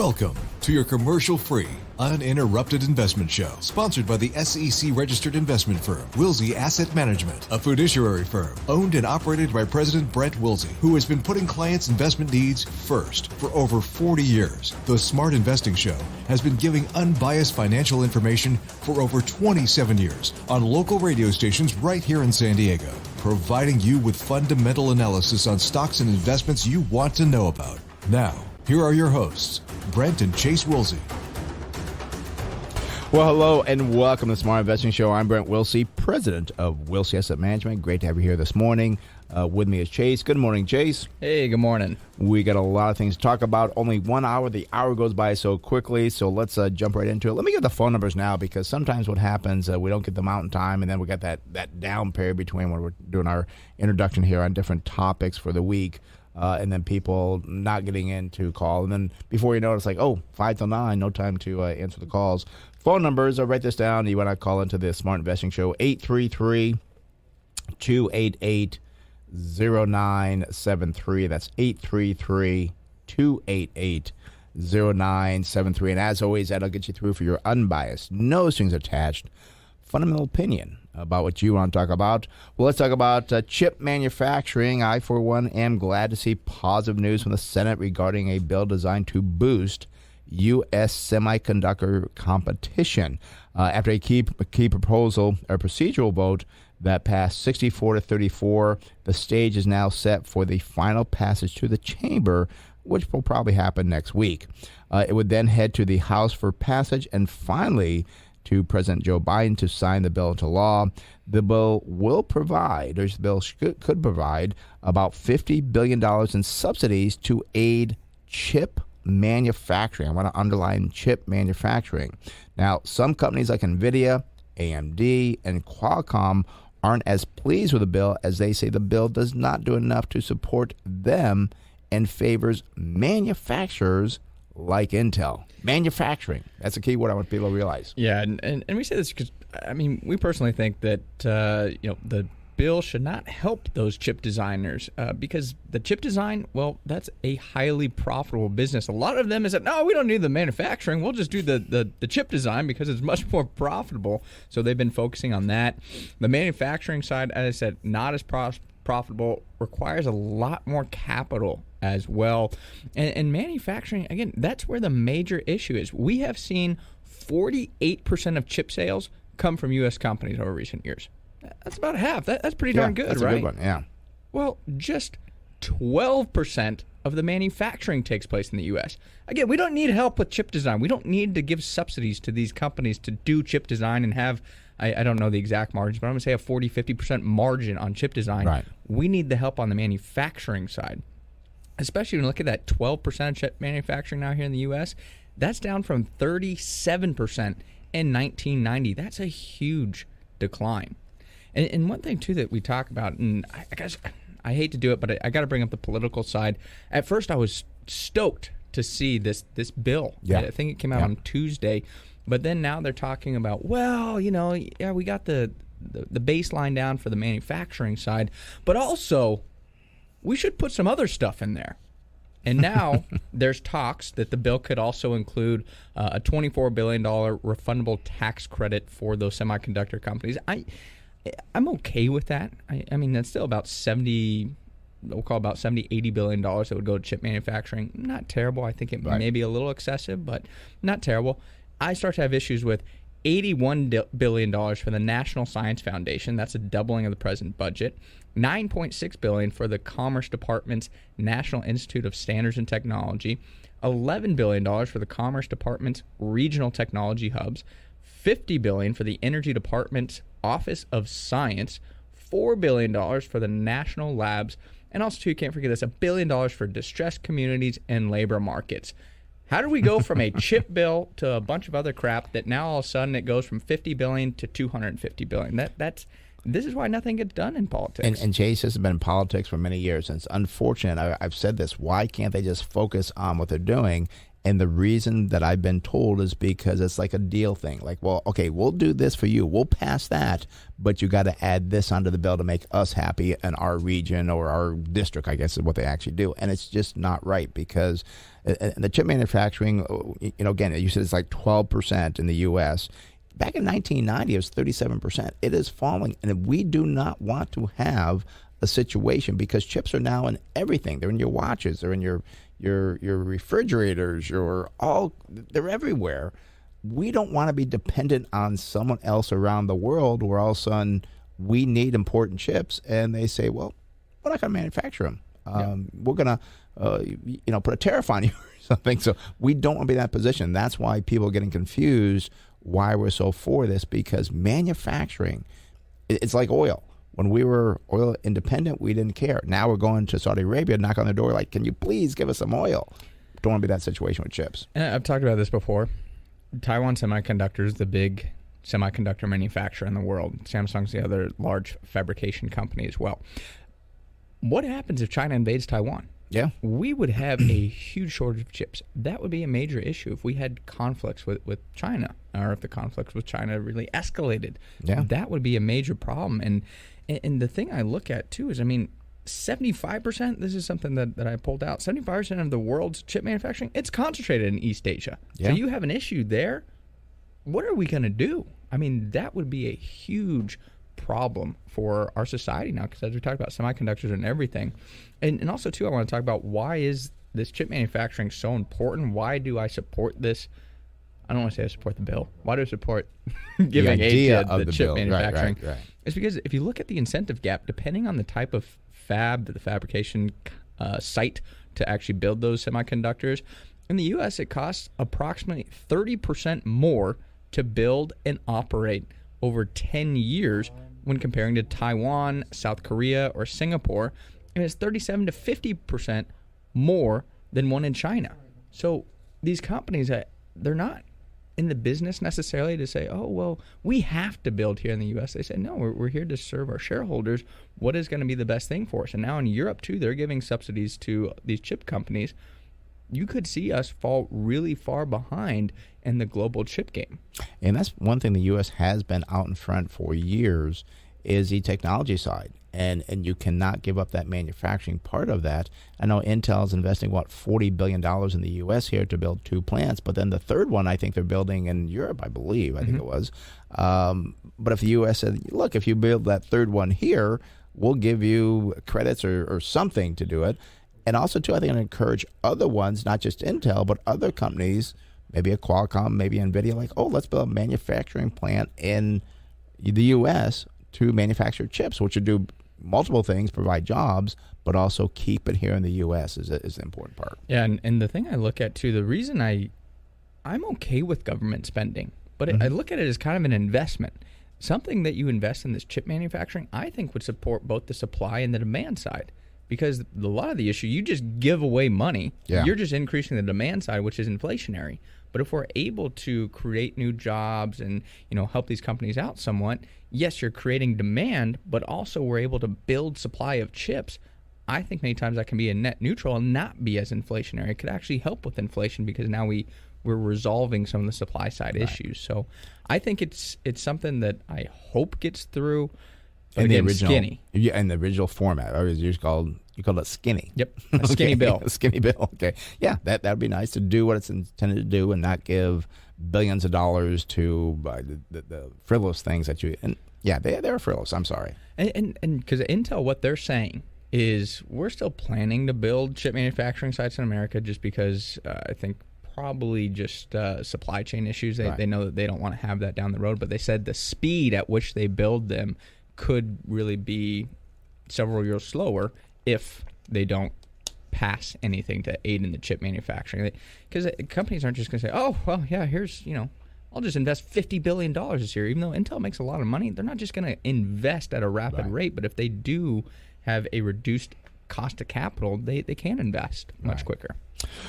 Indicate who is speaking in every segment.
Speaker 1: Welcome to your commercial-free, uninterrupted investment show, sponsored by the SEC-registered investment firm, Wilsey Asset Management, a fiduciary firm owned and operated by President Brent Wilsey, who has been putting clients' investment needs first for over 40 years. The Smart Investing Show has been giving unbiased financial information for over 27 years on local radio stations right here in San Diego, providing you with fundamental analysis on stocks and investments you want to know about. Now, here are your hosts, Brent and Chase Wilsey.
Speaker 2: Well, hello and welcome to the Smart Investing Show. I'm Brent Wilsey, president of Wilsey Asset Management. Great to have you here this morning. With me is Chase. Good morning, Chase.
Speaker 3: Hey, good morning.
Speaker 2: We got a lot of things to talk about. Only 1 hour. The hour goes by so quickly, so let's jump right into it. Let me get the phone numbers now, because sometimes what happens, we don't get them out in time, and then we got that down period between when we're doing our introduction here on different topics for the week. And then people not getting in to call. And then before you know it, it's like, 5 till 9, no time to answer the calls. Phone numbers, write this down. You want to call into the Smart Investing Show, 833-288-0973. That's 833-288-0973. And as always, that'll get you through for your unbiased, no strings attached, fundamental opinion about what you want to talk about. Well, let's talk about chip manufacturing. I, for one, am glad to see positive news from the Senate regarding a bill designed to boost U.S. semiconductor competition. After a key proposal, or procedural vote that passed 64-34, the stage is now set for the final passage to the chamber, which will probably happen next week. It would then head to the House for passage and finally to President Joe Biden to sign the bill into law. The bill will provide, or the bill could provide, about $50 billion in subsidies to aid chip manufacturing. I want to underline chip manufacturing. Now, some companies like Nvidia, AMD, and Qualcomm aren't as pleased with the bill, as they say the bill does not do enough to support them and favors manufacturers like Intel. Manufacturing. That's a key word I want people to realize.
Speaker 3: Yeah, and we say this because, we personally think that, the bill should not help those chip designers because the chip design, well, that's a highly profitable business. A lot of them is that, no, we don't need the manufacturing. We'll just do the chip design because it's much more profitable. So they've been focusing on that. The manufacturing side, as I said, not as profitable, requires a lot more capital as well. And manufacturing, again, that's where the major issue is. We have seen 48% of chip sales come from U.S. companies over recent years. That's about half. That's pretty darn good,
Speaker 2: that's
Speaker 3: right?
Speaker 2: That's a good one, yeah.
Speaker 3: Well, just 12% of the manufacturing takes place in the U.S. Again, we don't need help with chip design. We don't need to give subsidies to these companies to do chip design and have, I don't know the exact margins, but I'm going to say a 40-50% margin on chip design.
Speaker 2: Right.
Speaker 3: We need the help on the manufacturing side. Especially when you look at that 12% of chip manufacturing now here in the U.S., that's down from 37% in 1990. That's a huge decline. And one thing, too, that we talk about, and I guess I hate to do it, but I got to bring up the political side. At first, I was stoked to see this bill.
Speaker 2: Yeah.
Speaker 3: I think it came out on Tuesday. But then now they're talking about, we got the baseline down for the manufacturing side, but also we should put some other stuff in there. And now there's talks that the bill could also include a $24 billion refundable tax credit for those semiconductor companies. I'm okay with that. I mean, that's still about $70, $80 billion that would go to chip manufacturing. Not terrible. I think it may be a little excessive, but not terrible. I start to have issues with $81 billion for the National Science Foundation. That's a doubling of the present budget. $9.6 billion for the Commerce Department's National Institute of Standards and Technology. $11 billion for the Commerce Department's Regional Technology Hubs. $50 billion for the Energy Department's Office of Science. $4 billion for the National Labs. And also, too, you can't forget this, $1 billion for distressed communities and labor markets. How do we go from a chip bill to a bunch of other crap that now all of a sudden it goes from $50 billion to $250 billion? This is why nothing gets done in politics.
Speaker 2: And Chase has been in politics for many years, and it's unfortunate. I've said this. Why can't they just focus on what they're doing And the reason that I've been told is because it's like a deal thing. Like, well, okay, we'll do this for you. We'll pass that, but you got to add this onto the bill to make us happy in our region or our district, I guess is what they actually do. And it's just not right because the chip manufacturing, again, you said it's like 12% in the U.S. Back in 1990, it was 37%. It is falling, and we do not want to have a situation because chips are now in everything. They're in your watches. They're in your refrigerators. They're everywhere. We don't want to be dependent on someone else around the world where all of a sudden we need important chips, and they say, well, we're not going to manufacture them. We're going to put a tariff on you or something. So we don't want to be in that position. That's why people are getting confused why we're so for this, because manufacturing, it's like oil. When we were oil independent, we didn't care. Now we're going to Saudi Arabia, knock on their door, like, can you please give us some oil? Don't want to be that situation with chips.
Speaker 3: And I've talked about this before. Taiwan Semiconductor is the big semiconductor manufacturer in the world. Samsung's the other large fabrication company as well. What happens if China invades Taiwan?
Speaker 2: Yeah.
Speaker 3: We would have a huge shortage of chips. That would be a major issue if we had conflicts with China, or if the conflicts with China really escalated.
Speaker 2: Yeah.
Speaker 3: That would be a major problem. And the thing I look at, too, is, 75%, this is something that I pulled out, 75% of the world's chip manufacturing, it's concentrated in East Asia.
Speaker 2: Yeah.
Speaker 3: So you have an issue there. What are we going to do? That would be a huge problem for our society now, because as we talked about semiconductors and everything. And also, too, I want to talk about why is this chip manufacturing so important? Why do I support this? I don't want to say I support the bill. Why do I support giving aid to the chip
Speaker 2: bill.
Speaker 3: manufacturing?
Speaker 2: Right.
Speaker 3: It's because if you look at the incentive gap, depending on the type of the fabrication site to actually build those semiconductors, in the U.S. it costs approximately 30% more to build and operate over 10 years when comparing to Taiwan, South Korea, or Singapore. And it's 37 to 50% more than one in China. So these companies, they're not in the business necessarily to say, oh, well, we have to build here in the U.S. They say, no, we're here to serve our shareholders. What is going to be the best thing for us? And now in Europe, too, they're giving subsidies to these chip companies. You could see us fall really far behind in the global chip game.
Speaker 2: And that's one thing the U.S. has been out in front for years is the technology side. And you cannot give up that manufacturing part of that. I know Intel is investing, $40 billion in the U.S. here to build 2 plants. But then the third one, I think they're building in Europe, I believe. I think it was. But if the U.S. said, look, if you build that third one here, we'll give you credits or something to do it. And also, too, I think I encourage other ones, not just Intel, but other companies, maybe a Qualcomm, maybe Nvidia, like, oh, let's build a manufacturing plant in the U.S. to manufacture chips, which would do multiple things, provide jobs, but also keep it here in the U.S. is the important part.
Speaker 3: Yeah, and the thing I look at, too, the reason I'm okay with government spending, but I look at it as kind of an investment. Something that you invest in this chip manufacturing, I think would support both the supply and the demand side. Because a lot of the issue, you just give away money.
Speaker 2: Yeah.
Speaker 3: You're just increasing the demand side, which is inflationary. But if we're able to create new jobs and help these companies out somewhat, yes, you're creating demand, but also we're able to build supply of chips. I think many times that can be a net neutral and not be as inflationary. It could actually help with inflation because now we're resolving some of the supply side issues. So I think it's something that I hope gets through.
Speaker 2: In the original,
Speaker 3: skinny.
Speaker 2: Yeah, in the original format, or you called it skinny.
Speaker 3: Yep, a skinny bill.
Speaker 2: A skinny bill. Okay, yeah, that would be nice to do what it's intended to do, and not give billions of dollars to the frivolous things that you. And yeah, they're frivolous. I'm sorry.
Speaker 3: And because Intel, what they're saying is we're still planning to build chip manufacturing sites in America, just because I think probably just supply chain issues. They know that they don't want to have that down the road, but they said the speed at which they build them could really be several years slower if they don't pass anything to aid in the chip manufacturing. Because companies aren't just going to say, oh, well, yeah, here's, I'll just invest $50 billion this year. Even though Intel makes a lot of money, they're not just going to invest at a rapid rate. But if they do have a reduced cost of capital, they can invest much quicker.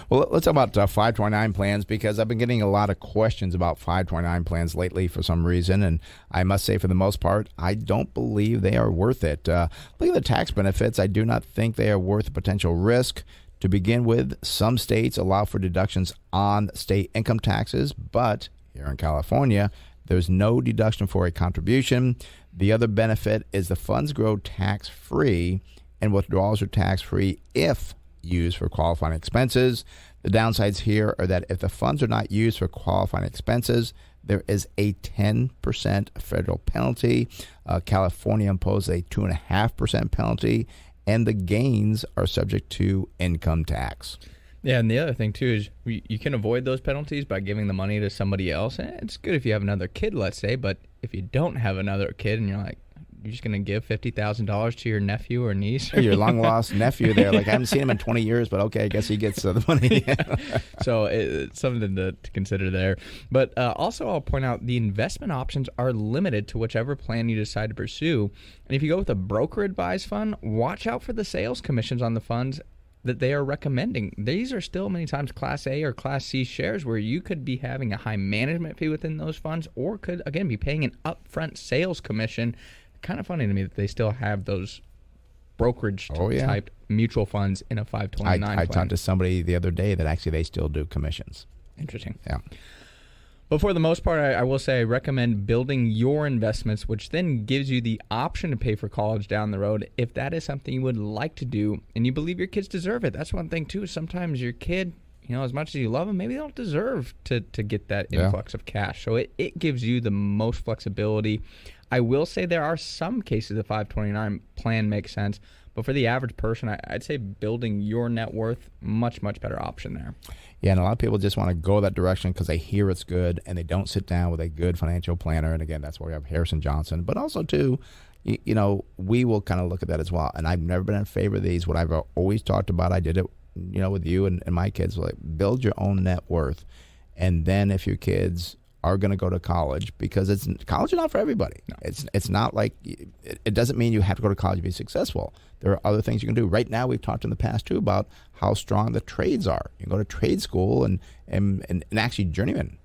Speaker 2: Well, let's talk about 529 plans, because I've been getting a lot of questions about 529 plans lately for some reason, and I must say for the most part, I don't believe they are worth it. Look at the tax benefits. I do not think they are worth the potential risk. To begin with, some states allow for deductions on state income taxes, but here in California, there's no deduction for a contribution. The other benefit is the funds grow tax-free, and withdrawals are tax-free if used for qualifying expenses. The downsides here are that if the funds are not used for qualifying expenses, there is a 10% federal penalty. California imposes a 2.5% penalty, and the gains are subject to income tax.
Speaker 3: Yeah, and the other thing, too, is you can avoid those penalties by giving the money to somebody else. And it's good if you have another kid, let's say, but if you don't have another kid and you're just going to give $50,000 to your nephew or niece.
Speaker 2: Or your long-lost nephew there. Like, I haven't seen him in 20 years, but okay, I guess he gets the money.
Speaker 3: So it's something to consider there. But also I'll point out the investment options are limited to whichever plan you decide to pursue. And if you go with a broker-advised fund, watch out for the sales commissions on the funds that they are recommending. These are still many times Class A or Class C shares where you could be having a high management fee within those funds or could, again, be paying an upfront sales commission. Kind of funny to me that they still have those brokerage-type mutual funds in a 529 plan.
Speaker 2: I talked to somebody the other day that actually they still do commissions.
Speaker 3: Interesting.
Speaker 2: Yeah.
Speaker 3: But for the most part, I will say I recommend building your investments, which then gives you the option to pay for college down the road if that is something you would like to do and you believe your kids deserve it. That's one thing, too. Sometimes your kid, as much as you love them, maybe they don't deserve to get that influx of cash. So it gives you the most flexibility. I will say there are some cases the 529 plan makes sense, but for the average person, I'd say building your net worth, much, much better option there.
Speaker 2: Yeah, and a lot of people just want to go that direction because they hear it's good and they don't sit down with a good financial planner. And again, that's why we have Harrison Johnson. But also, too, we will kind of look at that as well. And I've never been in favor of these. What I've always talked about, I did it, with you and my kids, like build your own net worth. And then if your kids are going to go to college, because college is not for everybody. No. It's not like it doesn't mean you have to go to college to be successful. There are other things you can do. Right now, we've talked in the past too about how strong the trades are. You can go to trade school and actually journeyman,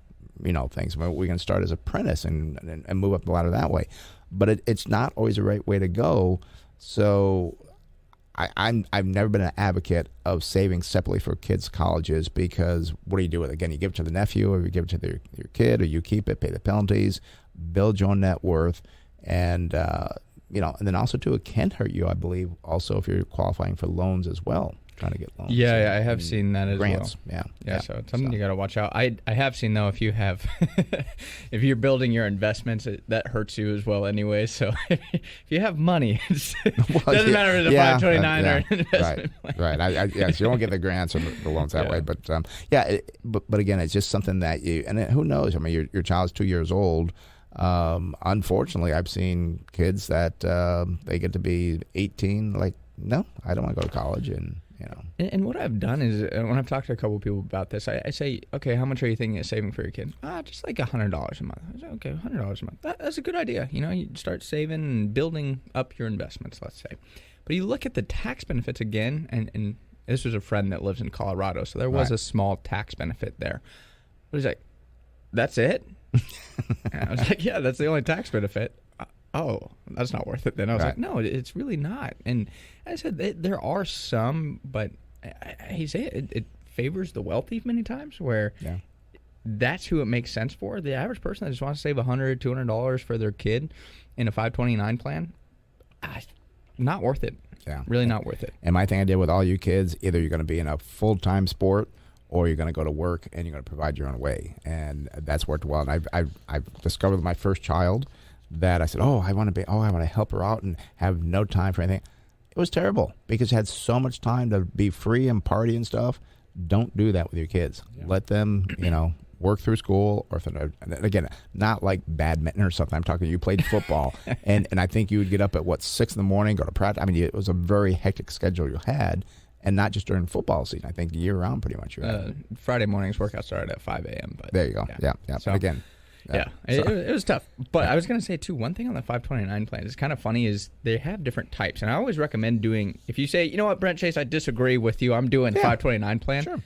Speaker 2: things. We can start as apprentice and move up the ladder that way. But it's not always the right way to go. So I've never been an advocate of saving separately for kids' colleges because what do you do with it? Again, you give it to the nephew or you give it to your kid or you keep it, pay the penalties, build your own net worth, and and then also too, it can hurt you, I believe, also if you're qualifying for loans as well, trying to get loans.
Speaker 3: Yeah, I have seen that as
Speaker 2: grants.
Speaker 3: Well. Yeah. So it's something you got to watch out. I have seen though, if you have, if you're building your investments, that hurts you as well anyway. So if you have money, it doesn't matter if it's a 529 or an investment plan.
Speaker 2: Right. So you don't get the grants or the loans that way. But but again, it's just something that who knows? I mean, your child's 2 years old. Unfortunately, I've seen kids that they get to be 18, like, no, I don't want to go to college, and
Speaker 3: And what I've done is, when I've talked to a couple of people about this, I say, okay, how much are you thinking of saving for your kid? Just like $100 a month. I say, okay, $100 a month. That's a good idea. You start saving and building up your investments, let's say. But you look at the tax benefits again, and this was a friend that lives in Colorado, so there was a small tax benefit there. But he's like, that's it? And I was like, yeah, that's the only tax benefit. Oh, that's not worth it then. I was like, no, it's really not. And I said, there are some, but he said it favors the wealthy many times where that's who it makes sense for. The average person that just wants to save $100, $200 for their kid in a 529 plan, not worth it. Yeah. Really not worth it.
Speaker 2: And my thing I did with all you kids, either you're going to be in a full-time sport or you're going to go to work and you're going to provide your own way. And that's worked well. And I've discovered with my first child that I said, I want to help her out and have no time for anything. It was terrible because you had so much time to be free and party and stuff. Don't do that with your kids. Yeah. Let them, work through school, or again, not like badminton or something. I'm talking you played football, and I think you would get up at 6 in the morning, go to practice. I mean, it was a very hectic schedule you had, and not just during football season. I think year round, pretty much.
Speaker 3: Friday mornings workout started at 5 a.m. But
Speaker 2: there you go. Yeah.
Speaker 3: So,
Speaker 2: but again.
Speaker 3: It was tough. But I was going to say, too, one thing on the 529 plan is kind of funny is they have different types. And I always recommend doing, if you say, you know what, Brent Chase, I disagree with you, I'm doing 529 plan. Sure.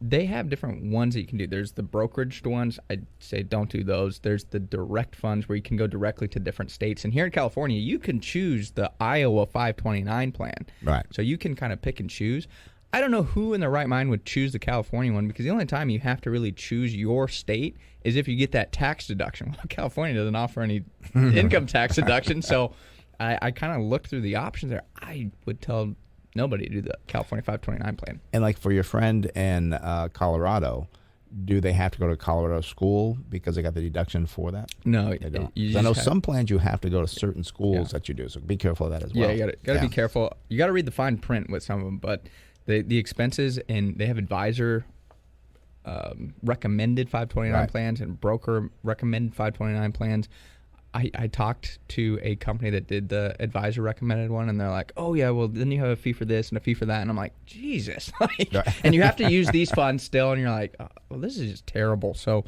Speaker 3: They have different ones that you can do. There's the brokeraged ones. I'd say don't do those. There's the direct funds where you can go directly to different states. And here in California, you can choose the Iowa 529 plan.
Speaker 2: Right.
Speaker 3: So you can kind of pick and choose. I don't know who in their right mind would choose the California one, because the only time you have to really choose your state is if you get that tax deduction. Well, California doesn't offer any income tax deduction, so I kind of looked through the options there. I would tell nobody to do the California 529 plan.
Speaker 2: And like for your friend in Colorado, do they have to go to Colorado school because they got the deduction for that?
Speaker 3: No,
Speaker 2: they don't.
Speaker 3: You
Speaker 2: I know
Speaker 3: just
Speaker 2: some plans you have to go to certain schools that you do, so be careful of that as well.
Speaker 3: Yeah, you got to be careful. You got to read the fine print with some of them, but the expenses, and they have advisor recommended 529 plans and broker recommended 529 plans. I talked to a company that did the advisor recommended one, and they're like, oh, yeah, well, then you have a fee for this and a fee for that. And I'm like, Jesus. And you have to use these funds still, and you're like, oh, well, this is just terrible. So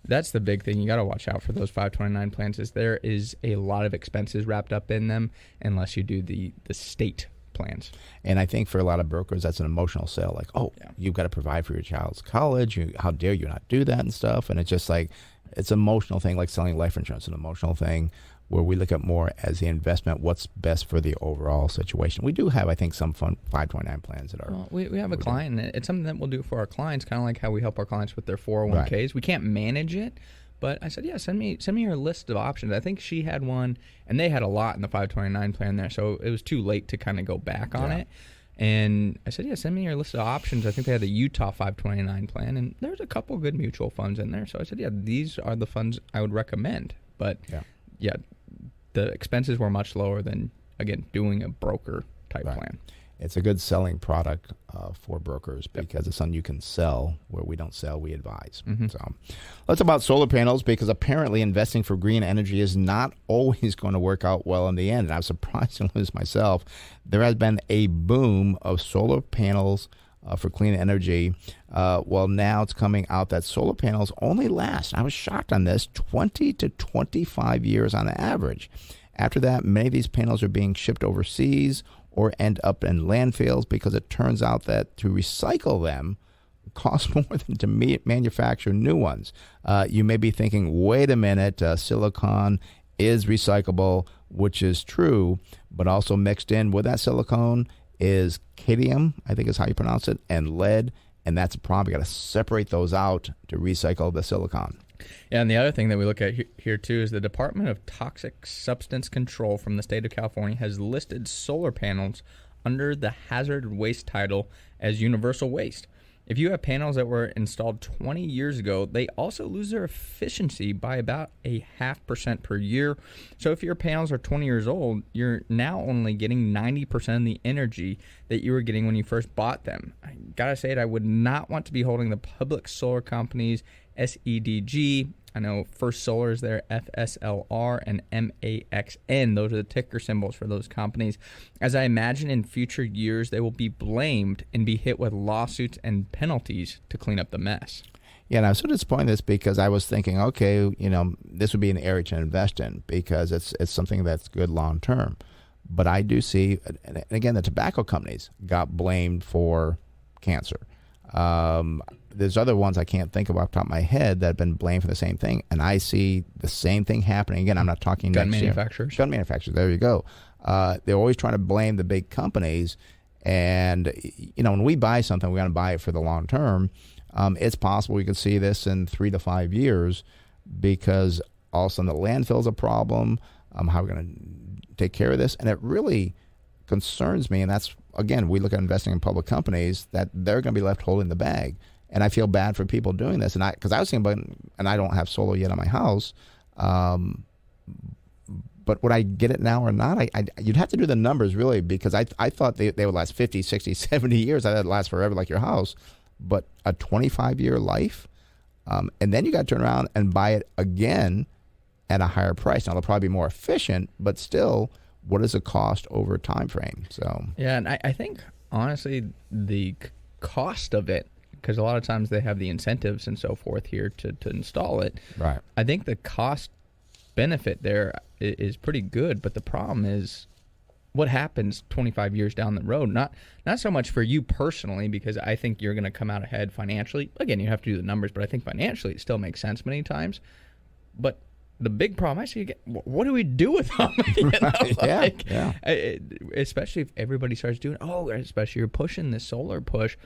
Speaker 3: that's the big thing. You got to watch out for those 529 plans, is there is a lot of expenses wrapped up in them unless you do the state plans.
Speaker 2: And I think for a lot of brokers, that's an emotional sale. Like, oh, you've got to provide for your child's college. How dare you not do that and stuff. And it's just like, it's an emotional thing, like selling life insurance, an emotional thing where we look at more as the investment, what's best for the overall situation. We do have, I think, some fun 529 plans that are.
Speaker 3: Well, we have a client, and it's something that we'll do for our clients, kind of like how we help our clients with their 401ks. We can't manage it, but I said, yeah, send me your list of options. I think she had one, and they had a lot in the 529 plan there, so it was too late to kind of go back on it. And I said, yeah, send me your list of options. I think they had the Utah 529 plan, and there's a couple good mutual funds in there. So I said, yeah, these are the funds I would recommend. But, yeah, the expenses were much lower than, again, doing a broker type plan.
Speaker 2: It's a good selling product for brokers because it's something you can sell. Where we don't sell, we advise. So let's talk about solar panels, because apparently investing for green energy is not always going to work out well in the end. And I was surprised to lose myself. There has been a boom of solar panels for clean energy. Well, now it's coming out that solar panels only last, I was shocked on this, 20 to 25 years on average. After that, many of these panels are being shipped overseas or end up in landfills, because it turns out that to recycle them costs more than to manufacture new ones. You may be thinking, wait a minute, silicon is recyclable, which is true, but also mixed in with that silicone is cadmium, I think is how you pronounce it, and lead, and that's a problem. You got to separate those out to recycle the silicon.
Speaker 3: Yeah, and the other thing that we look at here too is the Department of Toxic Substance Control from the state of California has listed solar panels under the hazard waste title as universal waste. If you have panels that were installed 20 years ago, they also lose their efficiency by about 0.5% per year. So if your panels are 20 years old, you're now only getting 90% of the energy that you were getting when you first bought them. I gotta say it, I would not want to be holding the public solar companies SEDG. I know First Solar is there, FSLR, and MAXN. Those are the ticker symbols for those companies. As I imagine in future years, they will be blamed and be hit with lawsuits and penalties to clean up the mess.
Speaker 2: Yeah, and I was so disappointed in this because I was thinking, okay, this would be an area to invest in because it's something that's good long term. But I do see, and again, the tobacco companies got blamed for cancer. There's other ones I can't think of off the top of my head that have been blamed for the same thing, and I see the same thing happening. Again, I'm not talking
Speaker 3: gun manufacturers.
Speaker 2: Gun manufacturers, there you go. They're always trying to blame the big companies, and when we buy something, we want to buy it for the long term. It's possible we could see this in 3 to 5 years because all of a sudden the landfill's a problem. How are we going to take care of this? And it really concerns me, and that's, again, we look at investing in public companies, that they're going to be left holding the bag. And I feel bad for people doing this. And because I was thinking about, and I don't have solar yet on my house, but would I get it now or not? You'd have to do the numbers, really, because I thought they would last 50, 60, 70 years. I thought it'd last forever like your house. But a 25-year life, and then you got to turn around and buy it again at a higher price. Now, they'll probably be more efficient, but still, what is the cost over a time frame? So
Speaker 3: yeah, and I think, honestly, the cost of it, because a lot of times they have the incentives and so forth here to install it.
Speaker 2: Right.
Speaker 3: I think the cost benefit there is pretty good, but the problem is what happens 25 years down the road. Not so much for you personally, because I think you're going to come out ahead financially. Again, you have to do the numbers, but I think financially it still makes sense many times. But the big problem I see again, what do we do with them? You know, especially if everybody starts doing, especially you're pushing this solar push.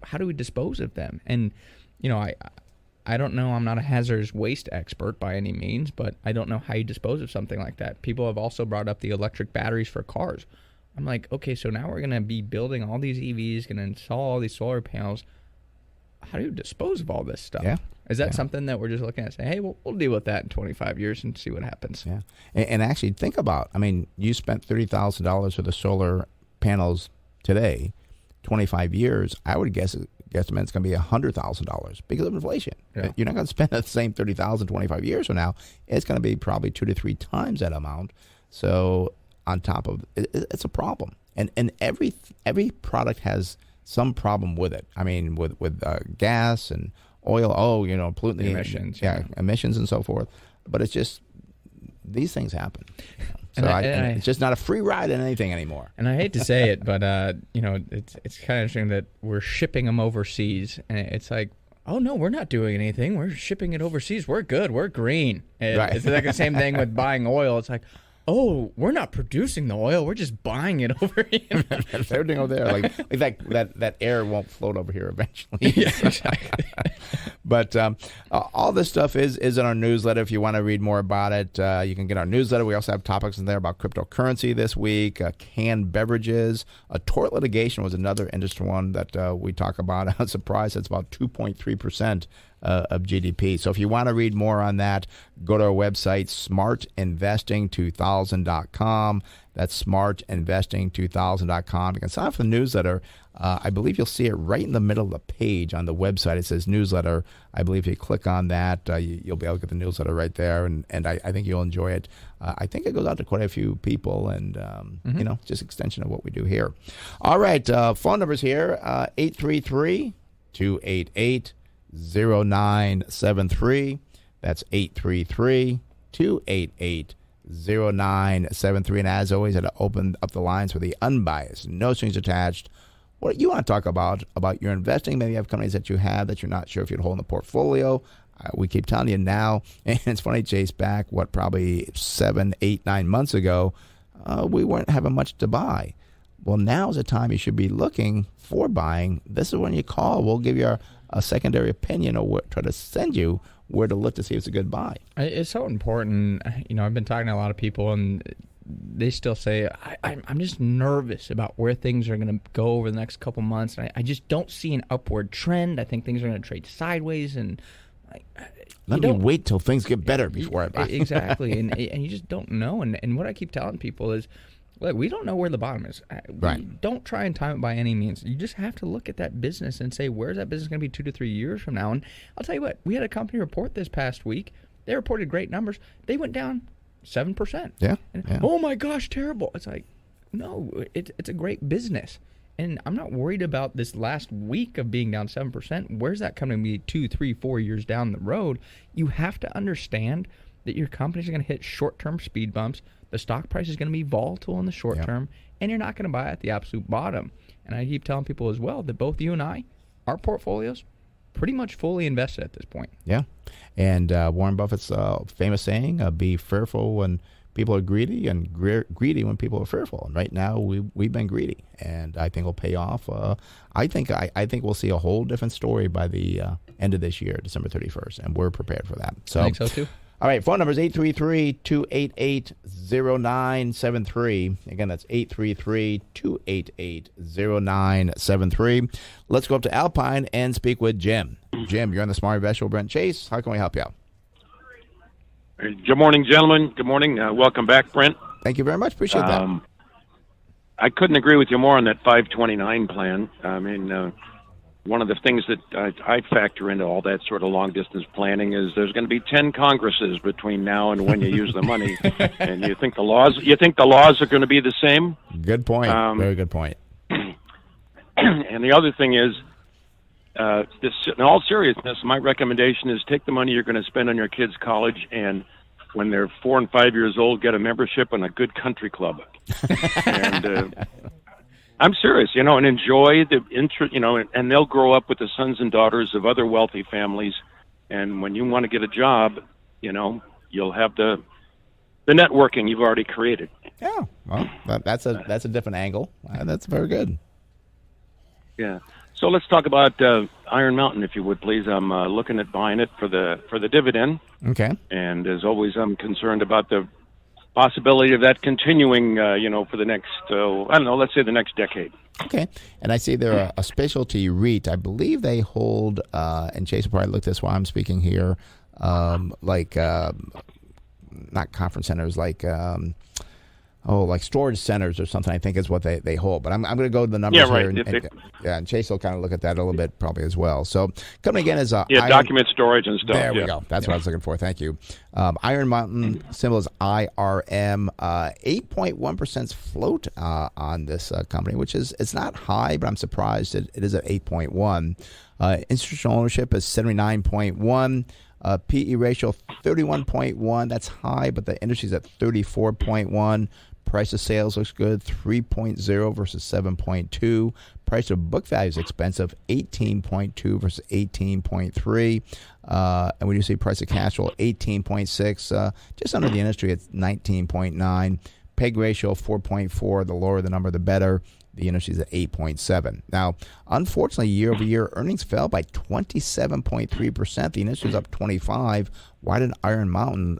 Speaker 3: How do we dispose of them? And, you know, I don't know. I'm not a hazardous waste expert by any means, but I don't know how you dispose of something like that. People have also brought up the electric batteries for cars. I'm like, okay, so now we're going to be building all these EVs, going to install all these solar panels. How do you dispose of all this stuff?
Speaker 2: Yeah.
Speaker 3: Is that something that we're just looking at and say, hey, we'll deal with that in 25 years and see what happens?
Speaker 2: Yeah. And actually think about, I mean, you spent $30,000 for the solar panels today, 25 years, I would guesstimate it's going to be $100,000 because of inflation.
Speaker 3: Yeah.
Speaker 2: You're not going to spend the same $30,000 25 years from now. It's going to be probably 2 to 3 times that amount. So on top of it's a problem. And every product has some problem with it. I mean, with gas and oil, pollutant
Speaker 3: emissions,
Speaker 2: emissions and so forth. But it's just these things happen. So it's just not a free ride in anything anymore.
Speaker 3: And I hate to say it, but it's kind of interesting that we're shipping them overseas, and it's like, oh no, we're not doing anything. We're shipping it overseas. We're good. We're green.
Speaker 2: Right.
Speaker 3: It's like the same thing with buying oil. It's like, oh, we're not producing the oil. We're just buying it over here.
Speaker 2: Everything over there, like that air won't float over here eventually.
Speaker 3: Yeah, exactly.
Speaker 2: But all this stuff is in our newsletter. If you want to read more about it, you can get our newsletter. We also have topics in there about cryptocurrency this week, canned beverages. Tort litigation was another industry one that we talk about. I'm surprised it's about 2.3% of GDP. So if you want to read more on that, go to our website, smartinvesting2000.com. That's smartinvesting2000.com. You can sign up for the newsletter. I believe you'll see it right in the middle of the page on the website. It says newsletter. I believe if you click on that, you'll be able to get the newsletter right there, and I think you'll enjoy it. I think it goes out to quite a few people, and just extension of what we do here. All right, phone numbers here, 833-288-0973. That's 833-288-0973. And as always, I'd open up the lines for the unbiased, no strings attached. What you want to talk about your investing. Maybe you have companies that you have that you're not sure if you'd hold in the portfolio. We keep telling you now, and it's funny, Chase, back, probably 7, 8, 9 months ago, we weren't having much to buy. Well, now's the time you should be looking for buying. This is when you call. We'll give you a secondary opinion, or try to send you where to look to see if it's a good buy. It's
Speaker 3: so important. I've been talking to a lot of people, and they still say, I'm just nervous about where things are going to go over the next couple months. And I just don't see an upward trend. I think things are going to trade sideways. And
Speaker 2: let me wait till things get better before I buy.
Speaker 3: Exactly. and you just don't know. And what I keep telling people is, look, we don't know where the bottom is.
Speaker 2: Right.
Speaker 3: Don't try and time it by any means. You just have to look at that business and say, where's that business going to be 2 to 3 years from now? And I'll tell you what, we had a company report this past week. They reported great numbers. They went down 7%.
Speaker 2: Yeah.
Speaker 3: Oh my gosh, terrible. It's like, no, it's a great business. And I'm not worried about this last week of being down 7%. Where's that coming to be 2, 3, 4 years down the road? You have to understand that your companies are going to hit short-term speed bumps. The stock price is going to be volatile in the short term, and you're not going to buy at the absolute bottom. And I keep telling people as well that both you and I, our portfolios, pretty much fully invested at this point.
Speaker 2: Yeah. And Warren Buffett's famous saying, be fearful when people are greedy, and greedy when people are fearful. And right now, we've been greedy, and I think it'll pay off. I think we'll see a whole different story by the end of this year, December 31st, and we're prepared for that.
Speaker 3: I think so too.
Speaker 2: All right, phone number is 833-288-0973. Again, that's 833-288-0973. Let's go up to Alpine and speak with Jim. Jim, you're on the Smart Investor with Brent Chase. How can we help you out?
Speaker 4: Good morning, gentlemen. Good morning. Welcome back, Brent.
Speaker 2: Thank you very much. Appreciate that.
Speaker 4: I couldn't agree with you more on that 529 plan. I mean, one of the things that I factor into all that sort of long-distance planning is there's going to be 10 Congresses between now and when you use the money, and you think the laws are going to be the same?
Speaker 2: Good point. Very good point.
Speaker 4: And the other thing is, in all seriousness, my recommendation is take the money you're going to spend on your kids' college, and when they're 4 and 5 years old, get a membership in a good country club. And I'm serious, and enjoy the and they'll grow up with the sons and daughters of other wealthy families. And when you want to get a job, you'll have the networking you've already created.
Speaker 2: Yeah, well, that's a different angle. That's very good.
Speaker 4: Yeah. So let's talk about Iron Mountain, if you would, please. I'm looking at buying it for the dividend.
Speaker 2: Okay.
Speaker 4: And as always, I'm concerned about the possibility of that continuing, for the next, let's say the next decade.
Speaker 2: Okay. And I see they're a specialty REIT. I believe they hold, and Chase will probably look this while I'm speaking here, not conference centers, like storage centers or something, I think is what they hold. But I'm going to go to the numbers here. And Chase will kind of look at that a little bit probably as well. So company again is
Speaker 4: document storage and stuff.
Speaker 2: There we go. That's what I was looking for. Thank you. Iron Mountain, symbol is IRM. 8.1% float on this company, which it's not high, but I'm surprised it is at 8.1. Institutional ownership is 79.1. PE ratio 31.1. That's high, but the industry's at 34.1. Price of sales looks good, 3.0 versus 7.2. Price of book value is expensive, 18.2 versus 18.3. And we do see price of cash flow 18.6, just under the industry at 19.9. PEG ratio 4.4. The lower the number, the better. The industry is at 8.7. Now, unfortunately, year-over-year earnings fell by 27.3%. The industry is up 25. Why did Iron Mountain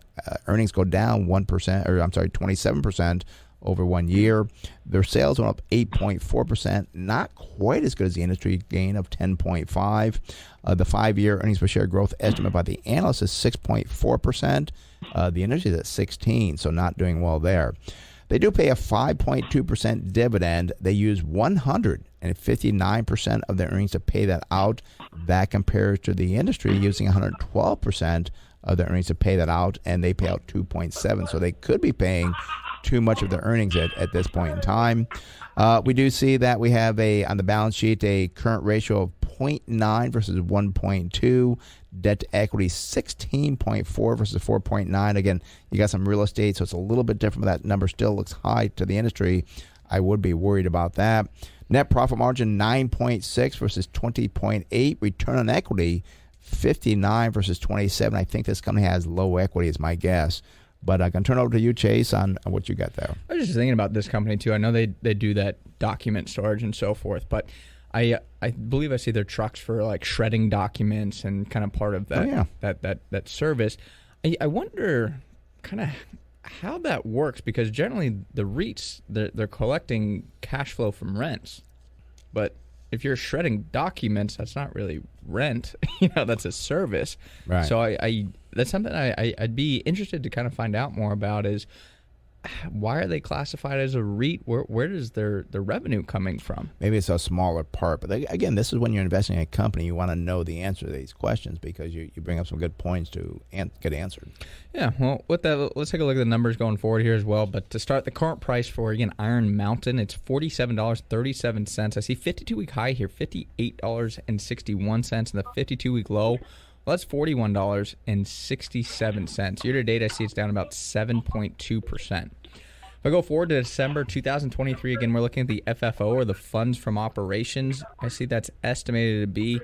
Speaker 2: earnings go down 27% over 1 year? Their sales went up 8.4%, not quite as good as the industry gain of 10.5. The 5-year earnings per share growth estimate by the analyst is 6.4%. The industry is at 16, so not doing well there. They do pay a 5.2% dividend. They use 159% of their earnings to pay that out. That compares to the industry using 112% of their earnings to pay that out, and they pay out 2.7. So they could be paying too much of their earnings at this point in time. We do see that we have on the balance sheet a current ratio of 0.9 versus 1.2. Debt to equity 16.4 versus 4.9. Again, you got some real estate, so it's a little bit different, but that number still looks high to the industry. I would be worried about that. Net profit margin 9.6 versus 20.8. Return on equity 59 versus 27. I think this company has low equity is my guess. But I can turn over to you, Chase, on what you got there.
Speaker 3: I was just thinking about this company, too. I know they do that document storage and so forth, but I believe I see their trucks for like shredding documents and kind of part of that that service. I wonder kind of how that works, because generally the REITs, they're collecting cash flow from rents. But if you're shredding documents, that's not really rent. That's a service.
Speaker 2: Right.
Speaker 3: So I that's something I'd be interested to kind of find out more about is why are they classified as a REIT? Where does their revenue coming from?
Speaker 2: Maybe it's a smaller part. But again, this is when you're investing in a company, you want to know the answer to these questions because you bring up some good points to get answered.
Speaker 3: Yeah, well, with that, let's take a look at the numbers going forward here as well. But to start, the current price for, again, Iron Mountain, it's $47.37. I see 52-week high here, $58.61, and the 52-week low, well, that's $41.67. Year-to-date, I see it's down about 7.2%. If I go forward to December 2023, again, we're looking at the FFO, or the funds from operations. I see that's estimated to be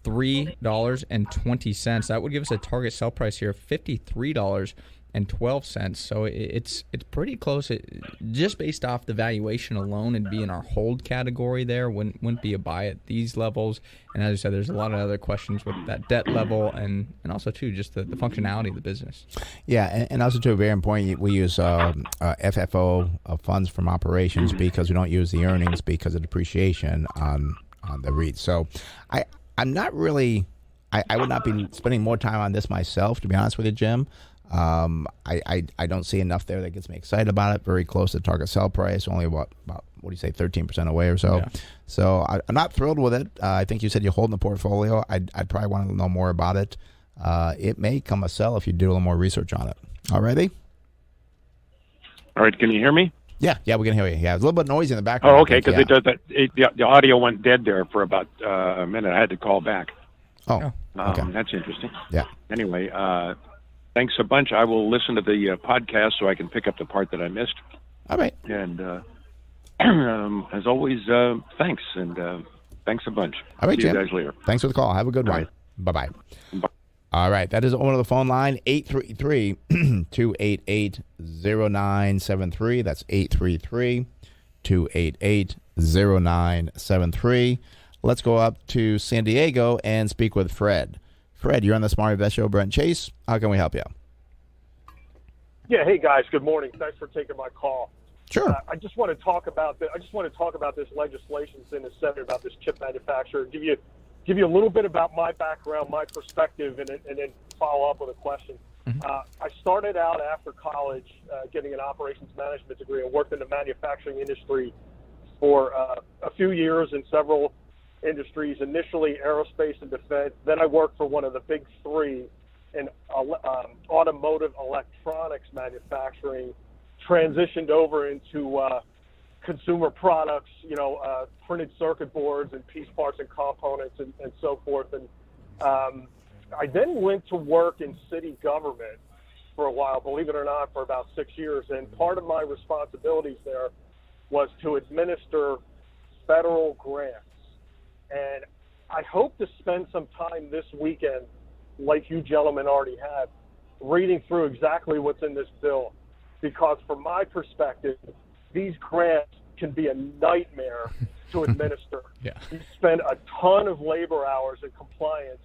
Speaker 3: $3.20. That would give us a target sell price here of $53.12. So it's pretty close. Just based off the valuation alone, it'd be in our hold category there. Wouldn't be a buy at these levels. And as I said, there's a lot of other questions with that debt level and also, too, just the functionality of the business.
Speaker 2: Yeah, and also, too, very important, we use FFO, funds from operations, because we don't use the earnings because of depreciation on the REIT. So I'm not really I would not be spending more time on this myself, to be honest with you, Jim. I don't see enough there that gets me excited about it. Very close to target sell price, only about 13% away or so. Yeah. So I'm not thrilled with it. I think you said you hold in the portfolio. I'd probably want to know more about it. It may come a sell if you do a little more research on it. All righty?
Speaker 4: All right, can you hear me?
Speaker 2: Yeah, we can hear you. Yeah, it's a little bit noisy in the background.
Speaker 4: Oh, okay, because it does that. The audio went dead there for about a minute. I had to call back.
Speaker 2: Oh, okay.
Speaker 4: That's interesting.
Speaker 2: Yeah.
Speaker 4: Anyway, thanks a bunch. I will listen to the podcast so I can pick up the part that I missed.
Speaker 2: All right.
Speaker 4: And as always, thanks. And thanks a bunch.
Speaker 2: All right,
Speaker 4: See
Speaker 2: Jim.
Speaker 4: you guys later.
Speaker 2: Thanks for the call. Have a good one.
Speaker 4: Right.
Speaker 2: Bye-bye.
Speaker 4: Bye.
Speaker 2: All right. That is on the phone line, 833-288-0973. That's 833-288-0973. Let's go up to San Diego and speak with Fred. Fred, you're on the Smart Invest Show. Brent Chase, how can we help you?
Speaker 5: Yeah, hey guys, good morning. Thanks for taking my call.
Speaker 2: Sure.
Speaker 5: I just want to talk about this legislation that's in the Senate about this chip manufacturer. Give you a little bit about my background, my perspective, and then follow up with a question. I started out after college getting an operations management degree and worked in the manufacturing industry for a few years in several industries, initially aerospace and defense. Then I worked for one of the big three in automotive electronics manufacturing, transitioned over into consumer products, printed circuit boards and piece parts and components and so forth. And I then went to work in city government for a while, believe it or not, for about 6 years. And part of my responsibilities there was to administer federal grants. And I hope to spend some time this weekend, like you gentlemen already have, reading through exactly what's in this bill. Because from my perspective, these grants can be a nightmare to administer.
Speaker 3: Yeah.
Speaker 5: You spend a ton of labor hours in compliance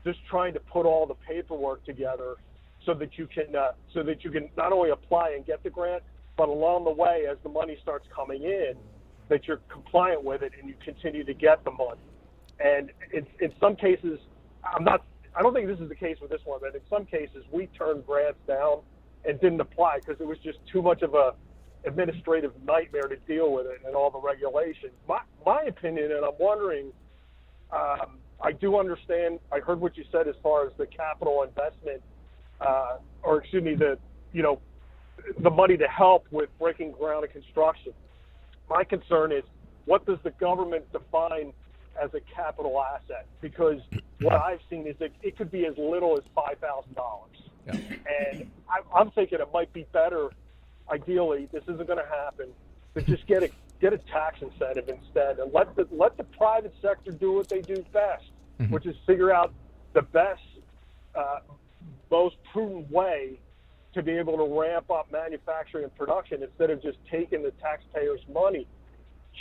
Speaker 5: just trying to put all the paperwork together so that you can not only apply and get the grant, but along the way, as the money starts coming in, that you're compliant with it and you continue to get the money. And in some cases, I don't think this is the case with this one, but in some cases we turned grants down and didn't apply because it was just too much of a administrative nightmare to deal with it and all the regulations. My opinion, and I'm wondering, I do understand, I heard what you said as far as the capital investment, the money to help with breaking ground and construction. My concern is, what does the government define as a capital asset? Because what I've seen is that it could be as little as $5,000.
Speaker 3: Yeah.
Speaker 5: And I'm thinking it might be better, ideally, this isn't going to happen, to just get a tax incentive instead and let the private sector do what they do best, which is figure out the best, most prudent way to be able to ramp up manufacturing and production instead of just taking the taxpayers' money.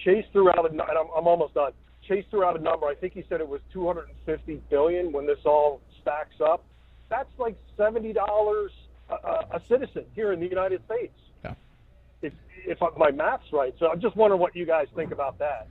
Speaker 5: Chase threw out and I'm almost done. Chase threw out a number. I think he said it was $250 billion when this all stacks up. That's like $70 a citizen here in the United States.
Speaker 3: Yeah.
Speaker 5: If my math's right. So I'm just wondering what you guys think about that.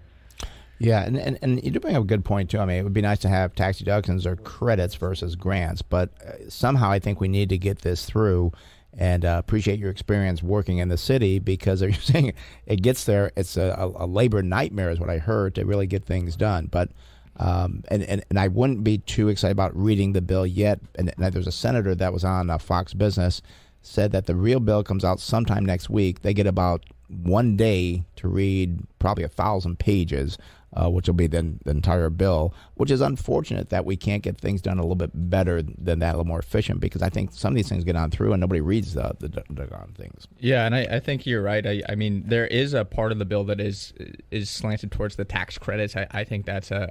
Speaker 2: Yeah, and you do bring up a good point, too. I mean, it would be nice to have tax deductions or credits versus grants, but somehow I think we need to get this through, and appreciate your experience working in the city, because you're saying it gets there, it's a labor nightmare is what I heard to really get things done. But and I wouldn't be too excited about reading the bill yet. And there's a senator that was on Fox Business said that the real bill comes out sometime next week. They get about 1 day to read probably 1,000 pages, which will be the entire bill, which is unfortunate that we can't get things done a little bit better than that, a little more efficient, because I think some of these things get on through and nobody reads the things.
Speaker 3: Yeah, and I think you're right. I mean, there is a part of the bill that is slanted towards the tax credits. I think that's a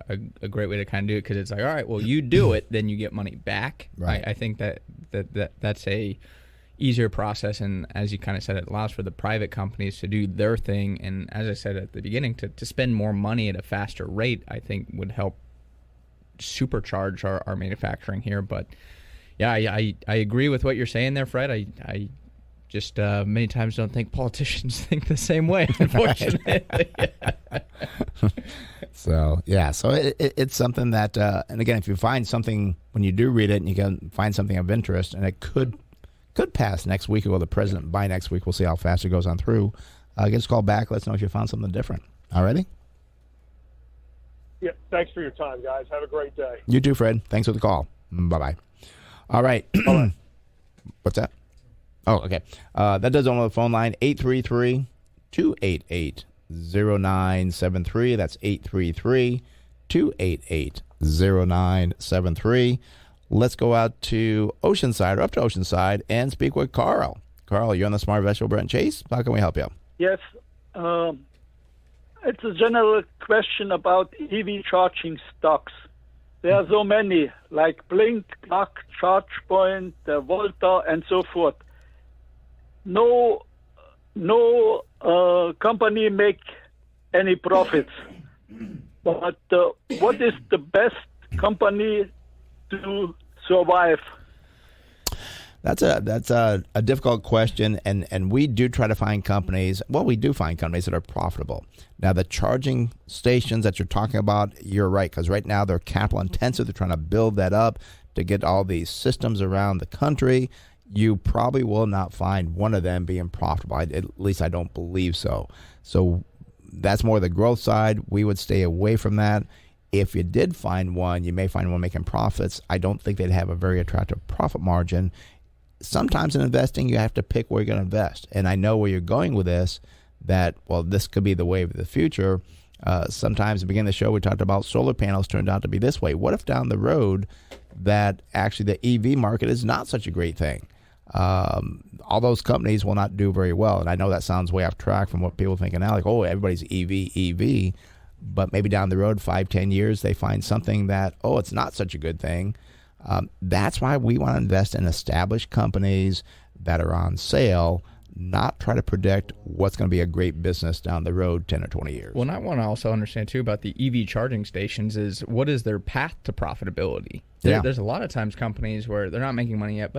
Speaker 3: great way to kind of do it, because it's like, all right, well, you do it, then you get money back.
Speaker 2: Right.
Speaker 3: I think that's a easier process, and as you kind of said, it allows for the private companies to do their thing, and as I said at the beginning, to spend more money at a faster rate, I think would help supercharge our manufacturing here. But yeah, I agree with what you're saying there, Fred. I just many times don't think politicians think the same way, unfortunately.
Speaker 2: So it's something that, and again, if you find something when you do read it, and you can find something of interest, and it could pass next week, or the president by next week, we'll see how fast it goes on through. Give us a call back. Let us know if you found something different. All righty?
Speaker 5: Yeah, thanks for your time, guys. Have a great day.
Speaker 2: You too, Fred. Thanks for the call. Bye-bye. All right. What's that? Oh, okay. That does it on the phone line, 833-288-0973. That's 833-288-0973. Let's go out to Oceanside, or up to Oceanside, and speak with Carl. Carl, you're on the Smart Vegetable, Brent Chase. How can we help you?
Speaker 6: Yes. It's a general question about EV charging stocks. There are so many, like Blink, Plug, ChargePoint, Volta, and so forth. No company make any profits. But what is the best company to survive?
Speaker 2: That's a difficult question, and we do try to find companies. Well, we do find companies that are profitable. Now, the charging stations that you're talking about, you're right, because right now they're capital intensive. They're trying to build that up to get all these systems around the country. You probably will not find one of them being profitable. At least I don't believe so. So that's more the growth side. We would stay away from that. If you did find one, you may find one making profits. I don't think they'd have a very attractive profit margin. Sometimes in investing, you have to pick where you're going to invest. And I know where you're going with this, that, well, this could be the wave of the future. Sometimes at the beginning of the show, we talked about solar panels turned out to be this way. What if down the road that actually the EV market is not such a great thing? All those companies will not do very well. And I know that sounds way off track from what people are thinking now, like, oh, everybody's EV. But maybe down the road, 5-10 years, they find something that, oh, it's not such a good thing. That's why we want to invest in established companies that are on sale, not try to predict what's going to be a great business down the road 10 or 20 years.
Speaker 3: Well, and I want to also understand, too, about the EV charging stations is what is their path to profitability? There's a lot of times companies where they're not making money yet,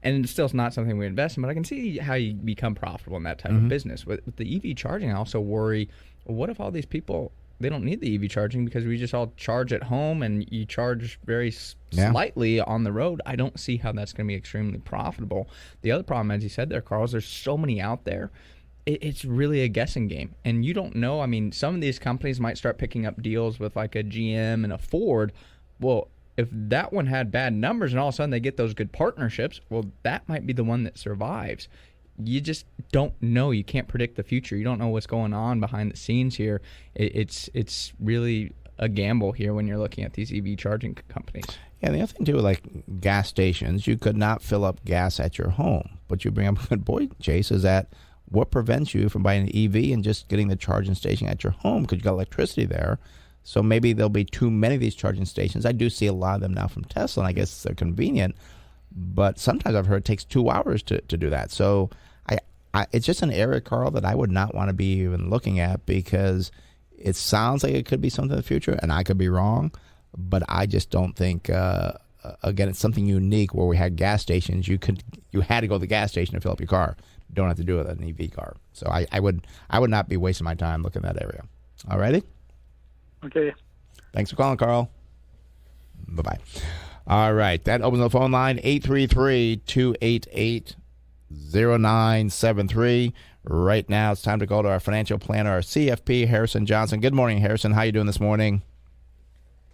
Speaker 3: and it's still not something we invest in, but I can see how you become profitable in that type of business. With the EV charging, I also worry, what if all these people, they don't need the EV charging because we just all charge at home and you charge very slightly on the road? I don't see how that's going to be extremely profitable. The other problem, as you said there, Carl, is there's so many out there. It's really a guessing game. And you don't know. I mean, some of these companies might start picking up deals with like a GM and a Ford. Well, if that one had bad numbers and all of a sudden they get those good partnerships, well, that might be the one that survives. You just don't know. You can't predict the future. You don't know what's going on behind the scenes here. It's really a gamble here when you're looking at these EV charging companies.
Speaker 2: Yeah, the other thing, too, like gas stations, you could not fill up gas at your home. But you bring up a good point, Chase, is that what prevents you from buying an EV and just getting the charging station at your home because you got electricity there? So maybe there'll be too many of these charging stations. I do see a lot of them now from Tesla, and I guess they're convenient. But sometimes I've heard it takes 2 hours to do that. So it's just an area, Carl, that I would not want to be even looking at because it sounds like it could be something in the future, and I could be wrong. But I just don't think, again, it's something unique where we had gas stations. You had to go to the gas station to fill up your car. You don't have to do it with an EV car. So I would not be wasting my time looking at that area. All righty?
Speaker 6: Okay.
Speaker 2: Thanks for calling, Carl. Bye-bye. All right. That opens the phone line, 833-288-0973. Right now, it's time to go to our financial planner, our CFP, Harrison Johnson. Good morning, Harrison. How you doing this morning?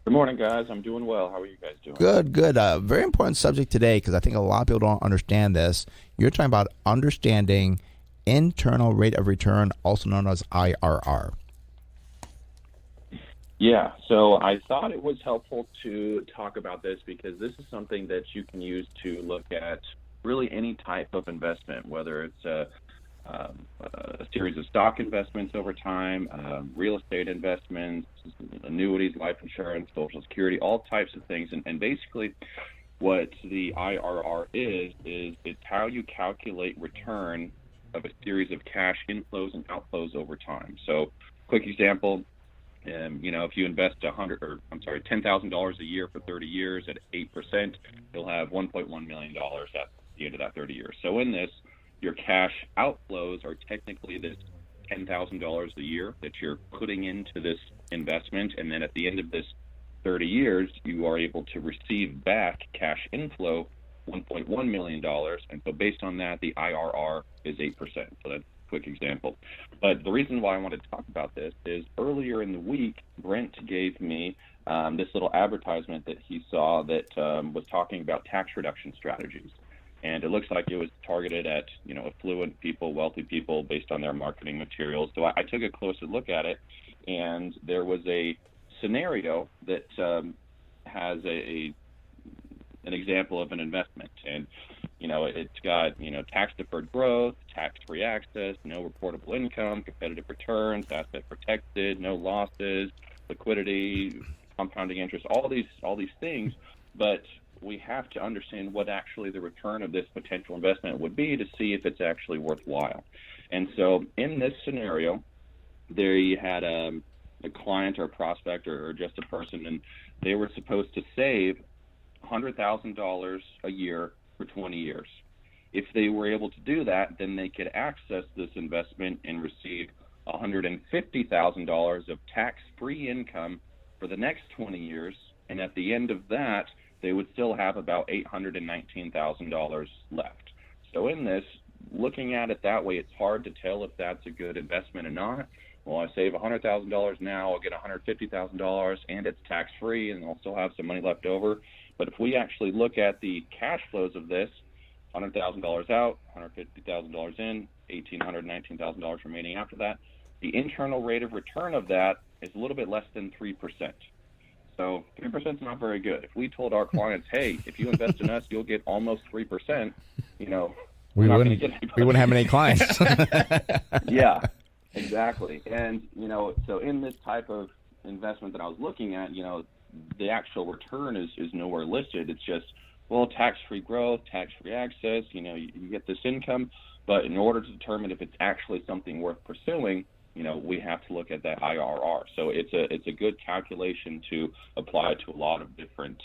Speaker 7: Good morning, guys. I'm doing well. How are you guys doing?
Speaker 2: Good. Very important subject today because I think a lot of people don't understand this. You're talking about understanding internal rate of return, also known as IRR.
Speaker 7: Yeah, so I thought it was helpful to talk about this because this is something that you can use to look at really any type of investment, whether it's a series of stock investments over time, real estate investments, annuities, life insurance, Social Security, all types of things. And basically what the IRR is it's how you calculate return of a series of cash inflows and outflows over time. So quick example, if you invest $10,000 a year for 30 years at 8%, you'll have $1.1 million at the end of that 30 years. So in this, your cash outflows are technically this $10,000 a year that you're putting into this investment, and then at the end of this 30 years, you are able to receive back cash inflow, $1.1 million, and so based on that, the IRR is 8%. So that's a quick example. But the reason why I wanted to talk about this is earlier in the week, Brent gave me this little advertisement that he saw that was talking about tax reduction strategies. And it looks like it was targeted at, affluent people, wealthy people based on their marketing materials. So I took a closer look at it, and there was a scenario that has an example of an investment. And, it's got, tax-deferred growth, tax-free access, no reportable income, competitive returns, asset protected, no losses, liquidity, compounding interest, all these things, but we have to understand what actually the return of this potential investment would be to see if it's actually worthwhile. And so in this scenario, there you had a client or a prospect or just a person, and they were supposed to save $100,000 a year for 20 years. If they were able to do that, then they could access this investment and receive $150,000 of tax-free income for the next 20 years, and at the end of that, they would still have about $819,000 left. So in this, looking at it that way, it's hard to tell if that's a good investment or not. Well, I save $100,000 now, I'll get $150,000, and it's tax-free, and I'll still have some money left over. But if we actually look at the cash flows of this, $100,000 out, $150,000 in, $1,819,000 remaining after that, the internal rate of return of that is a little bit less than 3%. So 3% is not very good. If we told our clients, hey, if you invest in us, you'll get almost 3%, we
Speaker 2: wouldn't have many clients.
Speaker 7: Yeah, exactly. And, so in this type of investment that I was looking at, the actual return is nowhere listed. It's just, well, tax-free growth, tax-free access, you get this income. But in order to determine if it's actually something worth pursuing, we have to look at that IRR. So it's a good calculation to apply to a lot of different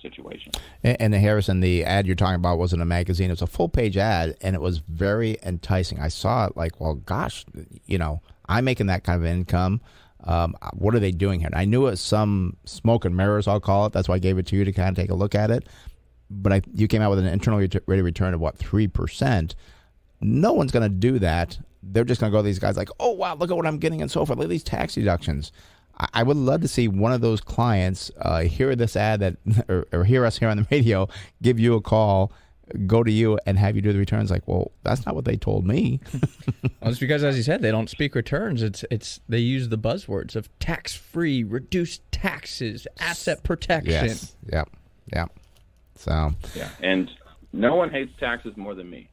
Speaker 7: situations.
Speaker 2: And Harrison, the ad you're talking about was in a magazine. It was a full-page ad, and it was very enticing. I saw it like, well, gosh, I'm making that kind of income. What are they doing here? And I knew it was some smoke and mirrors, I'll call it. That's why I gave it to you to kind of take a look at it. But you came out with an internal rate of return of, 3%. No one's going to do that. They're just going to go to these guys like, oh, wow, look at what I'm getting and so forth. Look at these tax deductions. I would love to see one of those clients hear this ad or hear us here on the radio, give you a call, go to you and have you do the returns. Like, well, that's not what they told me.
Speaker 3: Well, it's because, as you said, they don't speak returns. It's they use the buzzwords of tax-free, reduced taxes, asset protection.
Speaker 2: Yes. Yep. So.
Speaker 7: Yeah, and no one hates taxes more than me.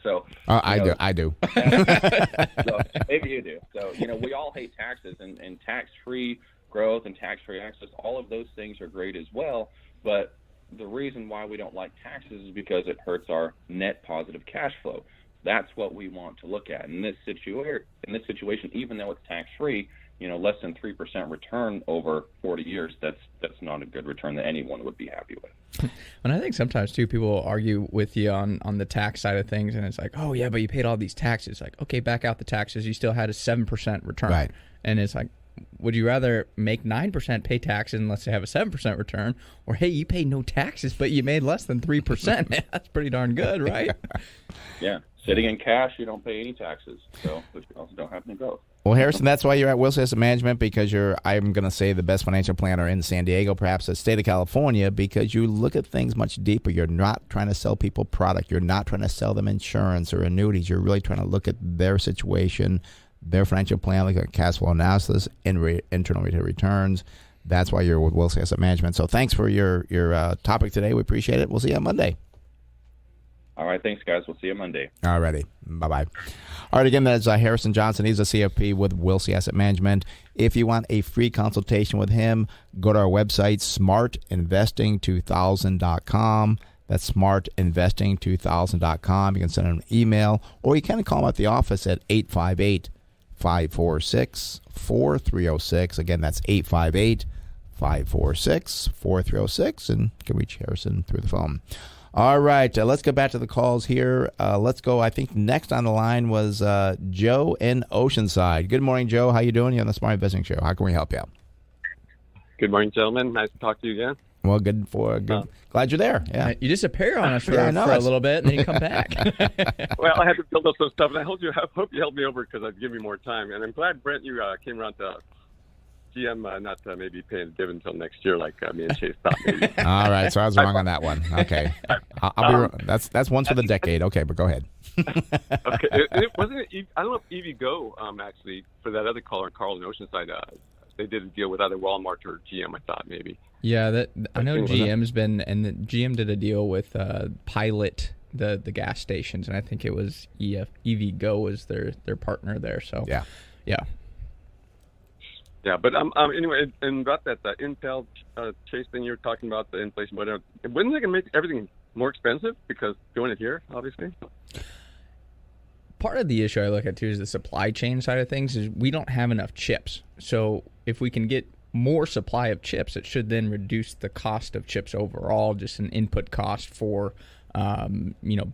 Speaker 7: So
Speaker 2: I do.
Speaker 7: So maybe you do. So we all hate taxes, and tax-free growth and tax-free access. All of those things are great as well. But the reason why we don't like taxes is because it hurts our net positive cash flow. That's what we want to look at. In this situation, even though it's tax-free, less than 3% return over 40 years, that's not a good return that anyone would be happy with.
Speaker 3: And I think sometimes, too, people will argue with you on the tax side of things, and it's like, oh, yeah, but you paid all these taxes. Like, okay, back out the taxes. You still had a 7% return.
Speaker 2: Right.
Speaker 3: And it's like, would you rather make 9%, pay taxes, and let's say have a 7% return, or, hey, you paid no taxes, but you made less than 3%? Man, that's pretty darn good, right?
Speaker 7: Yeah. Sitting in cash, you don't pay any taxes, but you also don't have any growth.
Speaker 2: Well, Harrison, that's why you're at Wilson Asset Management, because you're, I'm going to say, the best financial planner in San Diego, perhaps the state of California, because you look at things much deeper. You're not trying to sell people product. You're not trying to sell them insurance or annuities. You're really trying to look at their situation, their financial plan, like a cash flow analysis, internal rate of returns. That's why you're with Wilson Asset Management. So thanks for your topic today. We appreciate it. We'll see you on Monday.
Speaker 7: All right, thanks, guys. We'll see you Monday.
Speaker 2: All righty. Bye-bye. All right, again, that's Harrison Johnson. He's a CFP with Wilson Asset Management. If you want a free consultation with him, go to our website, smartinvesting2000.com. That's smartinvesting2000.com. You can send him an email, or you can call him at the office at 858-546-4306. Again, that's 858-546-4306, and you can reach Harrison through the phone. All right, let's go back to the calls here. Let's go. I think next on the line was Joe in Oceanside. Good morning, Joe. How you doing? You're on the Smart Investing Show. How can we help you out?
Speaker 8: Good morning, gentlemen. Nice to talk to you again.
Speaker 2: Well, good. Glad you're there. Yeah,
Speaker 3: you disappear on us for a little bit, and then you come back.
Speaker 8: Well, I had to build up some stuff, and I hope you helped me over because I'd give me more time. And I'm glad, Brent, you came around to GM not maybe paying a dividend until next year, like me and Chase thought. Maybe.
Speaker 2: All right, so I was wrong on that one. Okay, I'll be. That's once for the decade. Okay, but go ahead.
Speaker 8: Okay, it wasn't. I don't know if EVgo actually for that other caller, Carl in Oceanside, they did a deal with either Walmart or GM. I thought maybe.
Speaker 3: Yeah, I know GM's been, and GM did a deal with Pilot, the gas stations, and I think it was EVgo was their partner there. So
Speaker 2: yeah.
Speaker 8: Yeah, but anyway, and about that Intel Chase thing you were talking about, the inflation, whatever, wouldn't they make everything more expensive because doing it here, obviously?
Speaker 3: Part of the issue I look at too is the supply chain side of things. Is we don't have enough chips. So if we can get more supply of chips, it should then reduce the cost of chips overall, just an input cost for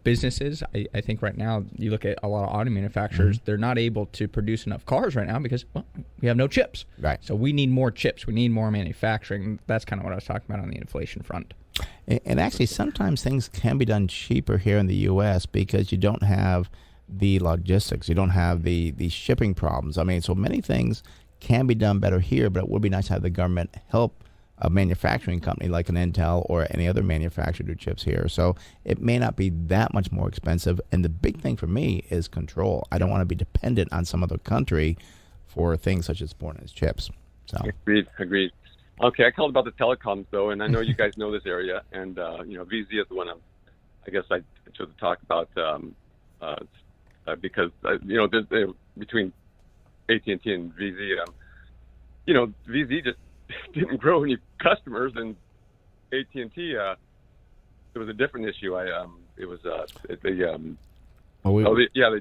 Speaker 3: businesses. I think right now you look at a lot of auto manufacturers, they're not able to produce enough cars right now because, well, we have no chips.
Speaker 2: Right.
Speaker 3: So we need more chips. We need more manufacturing. That's kind of what I was talking about on the inflation front.
Speaker 2: And actually, sometimes things can be done cheaper here in the U.S. because you don't have the logistics. You don't have the shipping problems. I mean, so many things can be done better here, but it would be nice to have the government help a manufacturing company like an Intel or any other manufacturer do chips here. So it may not be that much more expensive. And the big thing for me is control. I don't want to be dependent on some other country for things such as important as chips. So
Speaker 8: Agreed. Okay, I called about the telecoms though, and I know you guys know this area, and VZ is the one I guess I should talk about because between AT&T and VZ, VZ just didn't grow any customers, and AT&T it was a different issue. They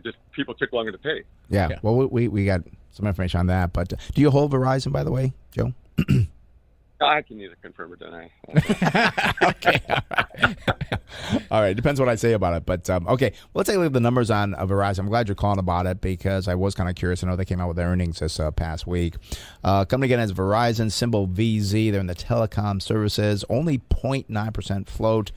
Speaker 8: just people took longer to pay.
Speaker 2: Yeah. Well, we got some information on that, but do you hold Verizon, by the way, Joe?
Speaker 8: I can either confirm or deny.
Speaker 2: Okay. All right. Depends what I say about it. But, okay. Well, let's take a look at the numbers on Verizon. I'm glad you're calling about it because I was kind of curious. I know they came out with their earnings this past week. Company again is Verizon, symbol VZ. They're in the telecom services. Only 0.9% float.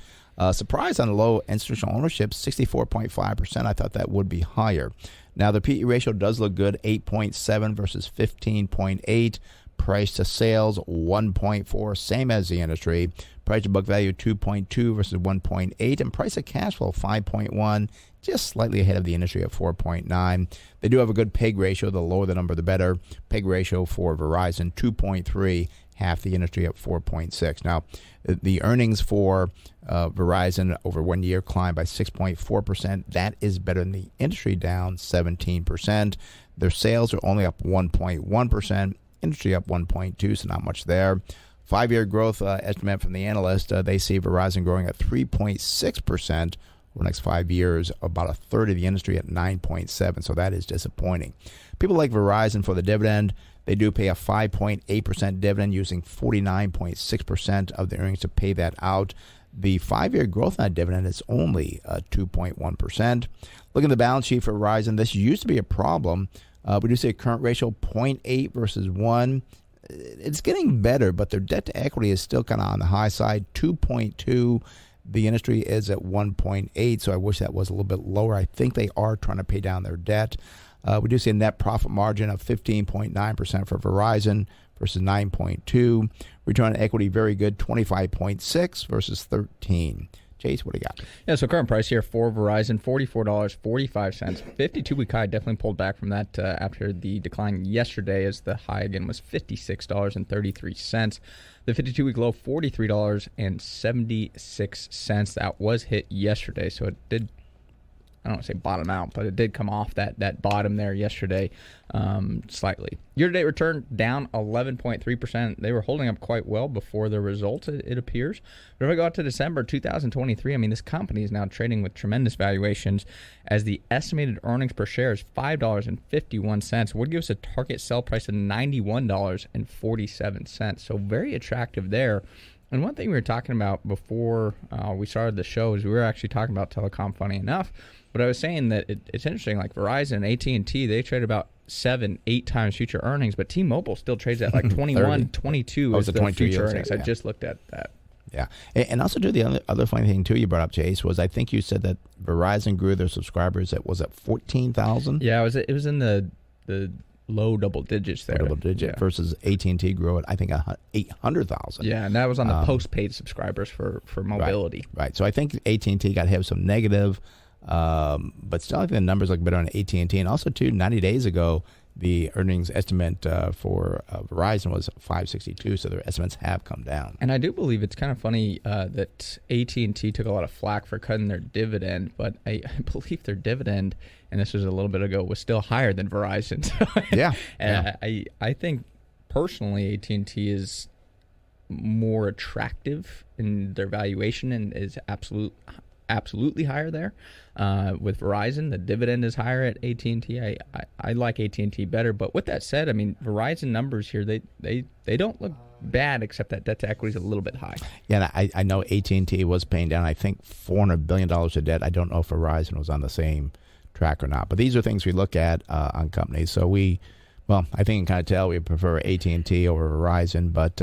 Speaker 2: Surprise on the low institutional ownership, 64.5%. I thought that would be higher. Now, the PE ratio does look good, 8.7 versus 15.8. Price to sales, 1.4, same as the industry. Price to book value, 2.2 versus 1.8. And price to cash flow, 5.1, just slightly ahead of the industry at 4.9. They do have a good PEG ratio. The lower the number, the better. PEG ratio for Verizon, 2.3, half the industry at 4.6. Now, the earnings for Verizon over 1 year climbed by 6.4%. That is better than the industry, down 17%. Their sales are only up 1.1%. Industry up 1.2, so not much there. 5-year growth estimate from the analyst, they see Verizon growing at 3.6% over the next 5 years, about a third of the industry at 9.7, so that is disappointing. People like Verizon for the dividend. They do pay a 5.8% dividend using 49.6% of the earnings to pay that out. The 5-year growth on that dividend is only 2.1%. Look at the balance sheet for Verizon. This used to be a problem. We do see a current ratio 0.8 versus 1. It's getting better, but their debt to equity is still kind of on the high side, 2.2. The industry is at 1.8, so I wish that was a little bit lower. I think they are trying to pay down their debt. We do see a net profit margin of 15.9% for Verizon versus 9.2. Return on equity, very good, 25.6 versus 13. Chase, what do you got?
Speaker 3: Yeah, so current price here for Verizon, $44.45. 52-week high, definitely pulled back from that after the decline yesterday, as the high again was $56.33. The 52-week low, $43.76. That was hit yesterday, so it did, I don't want to say bottom out, but it did come off that bottom there yesterday slightly. Year-to-date return down 11.3%. They were holding up quite well before the results, it appears. But if I go out to December 2023, I mean, this company is now trading with tremendous valuations as the estimated earnings per share is $5.51. Would give us a target sell price of $91.47. So very attractive there. And one thing we were talking about before we started the show is we were actually talking about telecom, funny enough. But I was saying that it's interesting, like Verizon, AT&T, they trade about 7-8 times future earnings, but T-Mobile still trades at like 21, 22 as the future earnings. I just looked at that.
Speaker 2: Yeah. And also, too, the other funny thing, too, you brought up, Chase, was I think you said that Verizon grew their subscribers at 14,000?
Speaker 3: Yeah, it was in the low double digits there.
Speaker 2: Double digit versus AT&T grew at, I think, 800,000.
Speaker 3: Yeah, and that was on the postpaid subscribers for mobility.
Speaker 2: Right. So I think AT&T got hit with some negative, but still I think the numbers look better on AT&T. And also, too, 90 days ago, the earnings estimate for Verizon was $5.62, so their estimates have come down.
Speaker 3: And I do believe it's kind of funny that AT&T took a lot of flack for cutting their dividend, but I believe their dividend, and this was a little bit ago, was still higher than Verizon.
Speaker 2: Yeah.
Speaker 3: And I think personally, AT&T is more attractive in their valuation and is absolutely higher there. With Verizon, the dividend is higher at AT&T. I like AT&T better. But with that said, I mean, Verizon numbers here, they don't look bad, except that debt to equity is a little bit high.
Speaker 2: Yeah, and I know AT&T was paying down, I think, $400 billion of debt. I don't know if Verizon was on the same track or not. But these are things we look at on companies. So I think you can kind of tell we prefer AT&T over Verizon, but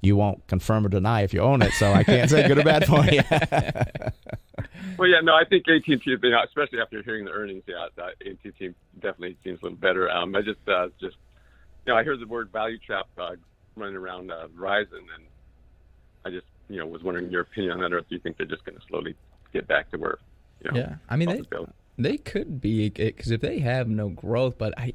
Speaker 2: you won't confirm or deny if you own it, so I can't say good or bad for you.
Speaker 8: Well, yeah, no, I think AT&T has been, especially after hearing the earnings, AT&T definitely seems a little better. I I heard the word value trap running around Verizon, and I just, was wondering your opinion on that, or if you think they're just going to slowly get back to where,
Speaker 3: Yeah, I mean, they could be, because if they have no growth, but I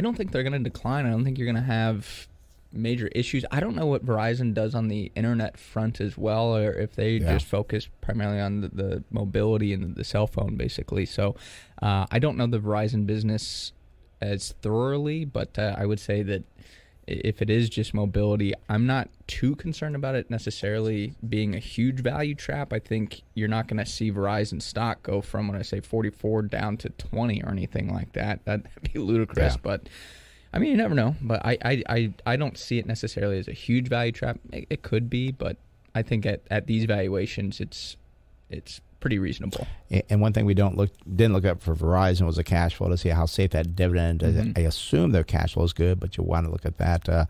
Speaker 3: don't think they're going to decline. I don't think you're going to have major issues. I don't know what Verizon does on the internet front as well, or if they just focus primarily on the mobility and the cell phone, basically. So I don't know the Verizon business as thoroughly, but I would say that if it is just mobility, I'm not too concerned about it necessarily being a huge value trap. I think you're not going to see Verizon stock go from, when I say 44 down to 20 or anything like that. That'd be ludicrous. But I mean, you never know. But I don't see it necessarily as a huge value trap. It could be, but I think at these valuations, it's pretty reasonable.
Speaker 2: And one thing we didn't look up for Verizon was the cash flow to see how safe that dividend is. I assume their cash flow is good, but you want to look at that. The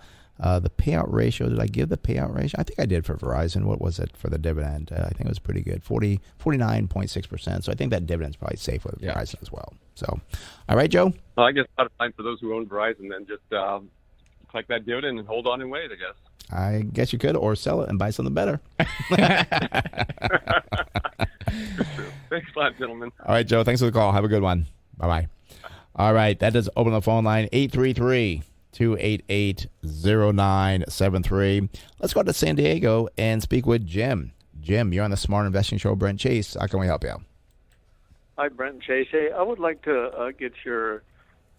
Speaker 2: payout ratio, did I give the payout ratio? I think I did for Verizon. What was it for the dividend? I think it was pretty good, 49.6%. So I think that dividend's probably safe with Verizon as well. So, all right, Joe?
Speaker 8: Well, I guess a lot of time for those who own Verizon, then just collect that dividend and hold on and wait, I guess.
Speaker 2: I guess you could, or sell it and buy something better.
Speaker 8: Thanks a lot, gentlemen.
Speaker 2: All right, Joe. Thanks for the call. Have a good one. Bye-bye. All right. That does open the phone line, 833-288-0973. Let's go to San Diego and speak with Jim. Jim, you're on the Smart Investing Show. Brent Chase, how can we help you?
Speaker 9: Hi, Brent Chase. Hey, I would like to get your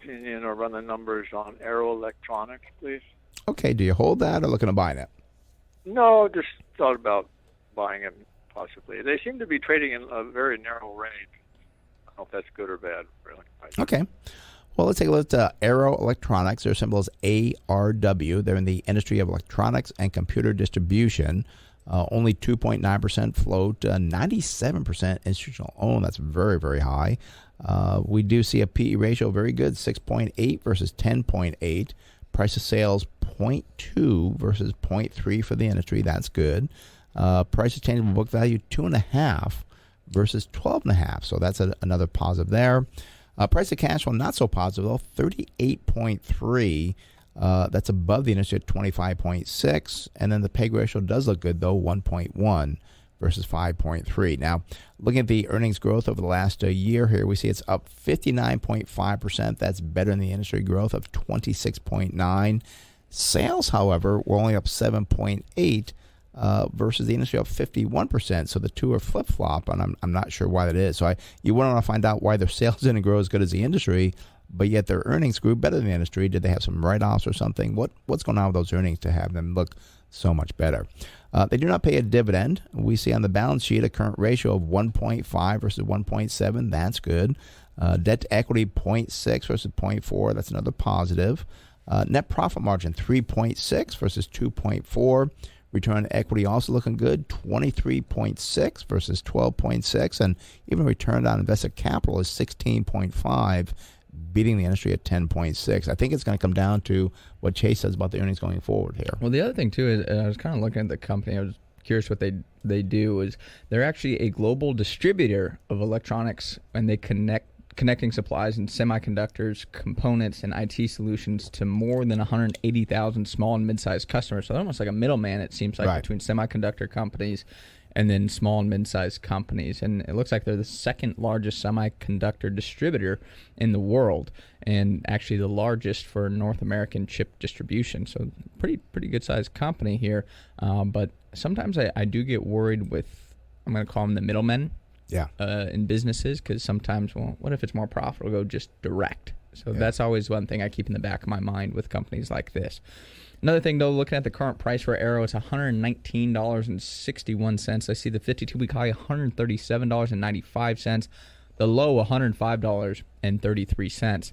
Speaker 9: opinion or run the numbers on Arrow Electronics, please.
Speaker 2: Okay. Do you hold that or looking to buy it?
Speaker 9: No, just thought about buying it, possibly. They seem to be trading in a very narrow range. I don't know if that's good or bad, really.
Speaker 2: Okay. Well, let's take a look at Arrow Electronics. Their symbol is ARW. They're in the industry of electronics and computer distribution. Only 2.9% float, 97% institutional owned. That's very, very high. We do see a PE ratio very good, 6.8 versus 10.8. Price of sales, 0.2 versus 0.3 for the industry. That's good. Price of tangible book value, 2.5 versus 12.5. So that's another positive there. Price of cash flow, not so positive, though, 38.3. That's above the industry at 25.6. And then the PEG ratio does look good, though, 1.1 versus 5.3. Now, looking at the earnings growth over the last year here, we see it's up 59.5%. That's better than the industry growth of 26.9. Sales, however, were only up 7.8 versus the industry up 51%. So the two are flip-flop, and I'm not sure why that is. So you want to find out why their sales didn't grow as good as the industry, but yet their earnings grew better than the industry. Did they have some write-offs or something? What's going on with those earnings to have them look so much better? They do not pay a dividend. We see on the balance sheet a current ratio of 1.5 versus 1.7. That's good. Debt to equity 0.6 versus 0.4. That's another positive. Net profit margin 3.6 versus 2.4. Return on equity also looking good, 23.6 versus 12.6. And even return on invested capital is 16.5, beating the industry at 10.6. I think it's going to come down to what Chase says about the earnings going forward here.
Speaker 3: Well, the other thing, too, is I was kind of looking at the company. I was curious what they do. Is they're actually a global distributor of electronics, and they connecting supplies and semiconductors, components, and IT solutions to more than 180,000 small and mid-sized customers. So they're almost like a middleman, it seems like, between semiconductor companies and then small and mid-sized companies. And it looks like they're the second largest semiconductor distributor in the world, and actually the largest for North American chip distribution. So pretty good-sized company here. But sometimes I do get worried with, I'm going to call them the middlemen, in businesses, because sometimes, well, what if it's more profitable to go just direct? So that's always one thing I keep in the back of my mind with companies like this. Another thing, though, looking at the current price for Arrow, it's $119.61. I see the 52-week high, $137.95. The low, $105.33.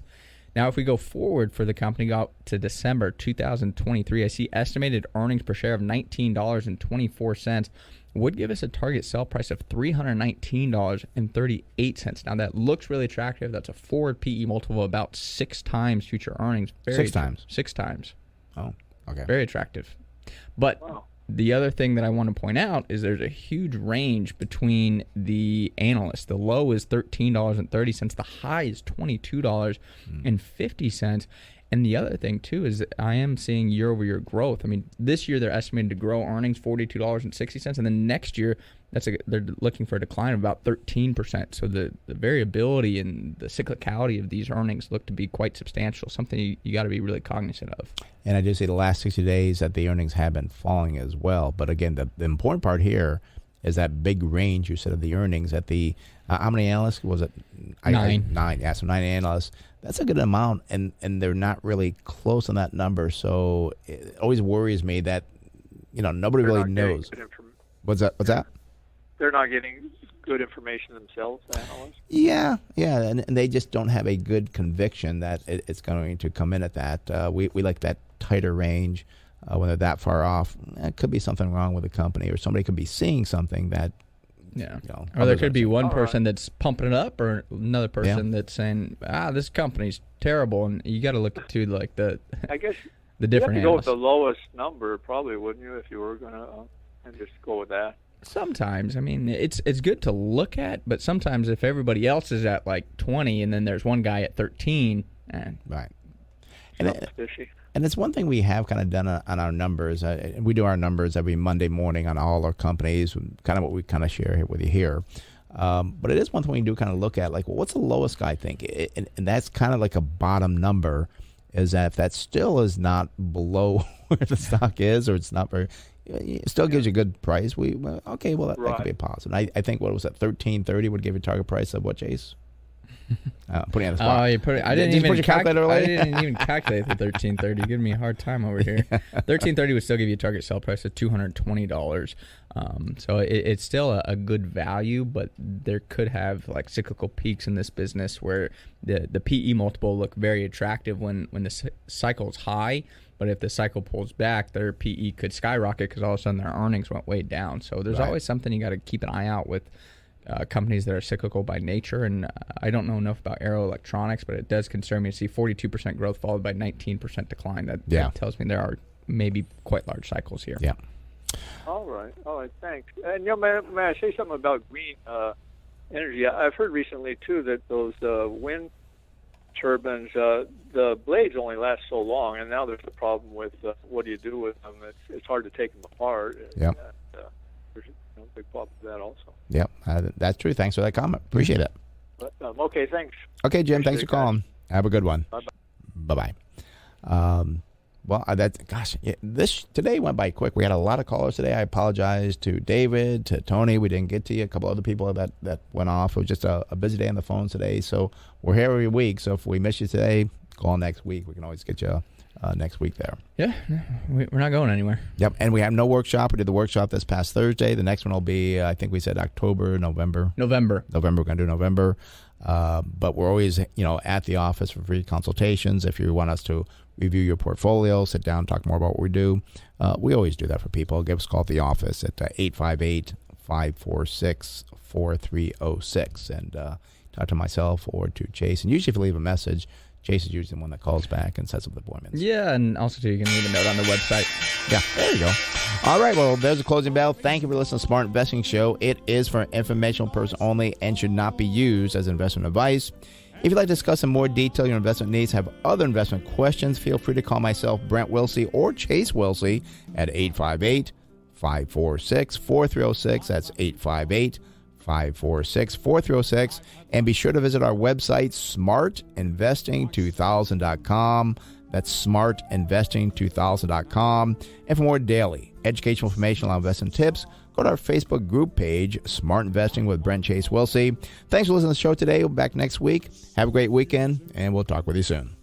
Speaker 3: Now, if we go forward for the company, go out to December 2023, I see estimated earnings per share of $19.24 would give us a target sell price of $319.38. Now, that looks really attractive. That's a forward PE multiple of about 6 times future earnings.
Speaker 2: 6 times?
Speaker 3: 6 times.
Speaker 2: Oh, okay.
Speaker 3: Very attractive. But the other thing that I want to point out is there's a huge range between the analysts. The low is $13.30. The high is $22.50. And the other thing, too, is that I am seeing year-over-year growth. I mean, this year they're estimated to grow earnings $42.60, and then next year they're looking for a decline of about 13%. So the variability and the cyclicality of these earnings look to be quite substantial, something you got to be really cognizant of.
Speaker 2: And I do see the last 60 days that the earnings have been falling as well. But again, the important part here is that big range you said of the earnings at the how many analysts was it?
Speaker 3: 9.
Speaker 2: 9. Yeah, so 9 analysts. That's a good amount, and they're not really close on that number. So it always worries me that nobody really knows. What's that?
Speaker 9: They're not getting good information themselves, the analysts.
Speaker 2: Yeah, and they just don't have a good conviction that it's going to come in at that. We like that tighter range. When they're that far off, it could be something wrong with the company, or somebody could be seeing something that.
Speaker 3: Yeah. Or there could be one person that's pumping it up, or another person that's saying, this company's terrible, and you got to look to like the. I guess the different.
Speaker 9: You have to go with the lowest number, probably, wouldn't you, if you were gonna, and just go with that.
Speaker 3: Sometimes, I mean, it's good to look at, but sometimes if everybody else is at like 20, and then there's one guy at 13,
Speaker 2: right.
Speaker 3: And
Speaker 2: it's one thing we have kind of done on our numbers. We do our numbers every Monday morning on all our companies, kind of what we kind of share here with you here. But it is one thing we do kind of look at, like, well, what's the lowest guy think? And that's kind of like a bottom number, is that if that still is not below where the stock is, or it's not very, it still gives you a good price. That could be a positive. I think, what was that, $13.30 would give you a target price of what, Chase? Putting on the spot.
Speaker 3: I didn't even calculate the $13.30. Giving me a hard time over here. $13.30 would still give you a target sell price of $220. So it's still a good value, but there could have like cyclical peaks in this business where the PE multiple look very attractive when the cycle's high. But if the cycle pulls back, their PE could skyrocket because all of a sudden their earnings went way down. So there's always something you got to keep an eye out with. Companies that are cyclical by nature, and I don't know enough about Arrow Electronics, but it does concern me to see 42% growth followed by 19% decline. That tells me there are maybe quite large cycles here.
Speaker 2: Yeah.
Speaker 9: All right, thanks. And may I say something about green energy? I've heard recently too that those wind turbines, the blades only last so long, and now there's a problem with what do you do with them? It's hard to take them apart.
Speaker 2: Yeah.
Speaker 9: There's a big problem with that also.
Speaker 2: Yep, that's true. Thanks for that comment. Appreciate it.
Speaker 9: Okay, thanks.
Speaker 2: Okay, Jim, thanks for calling. Have a good one. Bye-bye. This today went by quick. We had a lot of callers today. I apologize to David, to Tony. We didn't get to you. A couple other people that went off. It was just a busy day on the phones today. So we're here every week. So if we miss you today, call next week. We can always get you next week there.
Speaker 3: Yeah, we're not going anywhere.
Speaker 2: Yep, and we have no workshop. We did the workshop this past Thursday. The next one will be, I think we said November. We're going to do November. But we're always, at the office for free consultations. If you want us to review your portfolio, sit down, talk more about what we do, we always do that for people. Give us a call at the office at 858-546-4306 and talk to myself or to Chase. And usually if you leave a message, Chase is usually the one that calls back and sets up the appointments.
Speaker 3: Yeah, and also, too, you can leave a note on the website.
Speaker 2: Yeah, there you go. All right, well, there's a closing bell. Thank you for listening to Smart Investing Show. It is for informational purposes only and should not be used as investment advice. If you'd like to discuss in more detail your investment needs, have other investment questions, feel free to call myself, Brent Wilsey, or Chase Wilsey at 858-546-4306. That's 858-546-4306. And be sure to visit our website, smartinvesting2000.com. That's smartinvesting2000.com. And for more daily educational information on investment tips, go to our Facebook group page, Smart Investing with Brent Chase Wilsey. Thanks for listening to the show today. We'll be back next week. Have a great weekend, and we'll talk with you soon.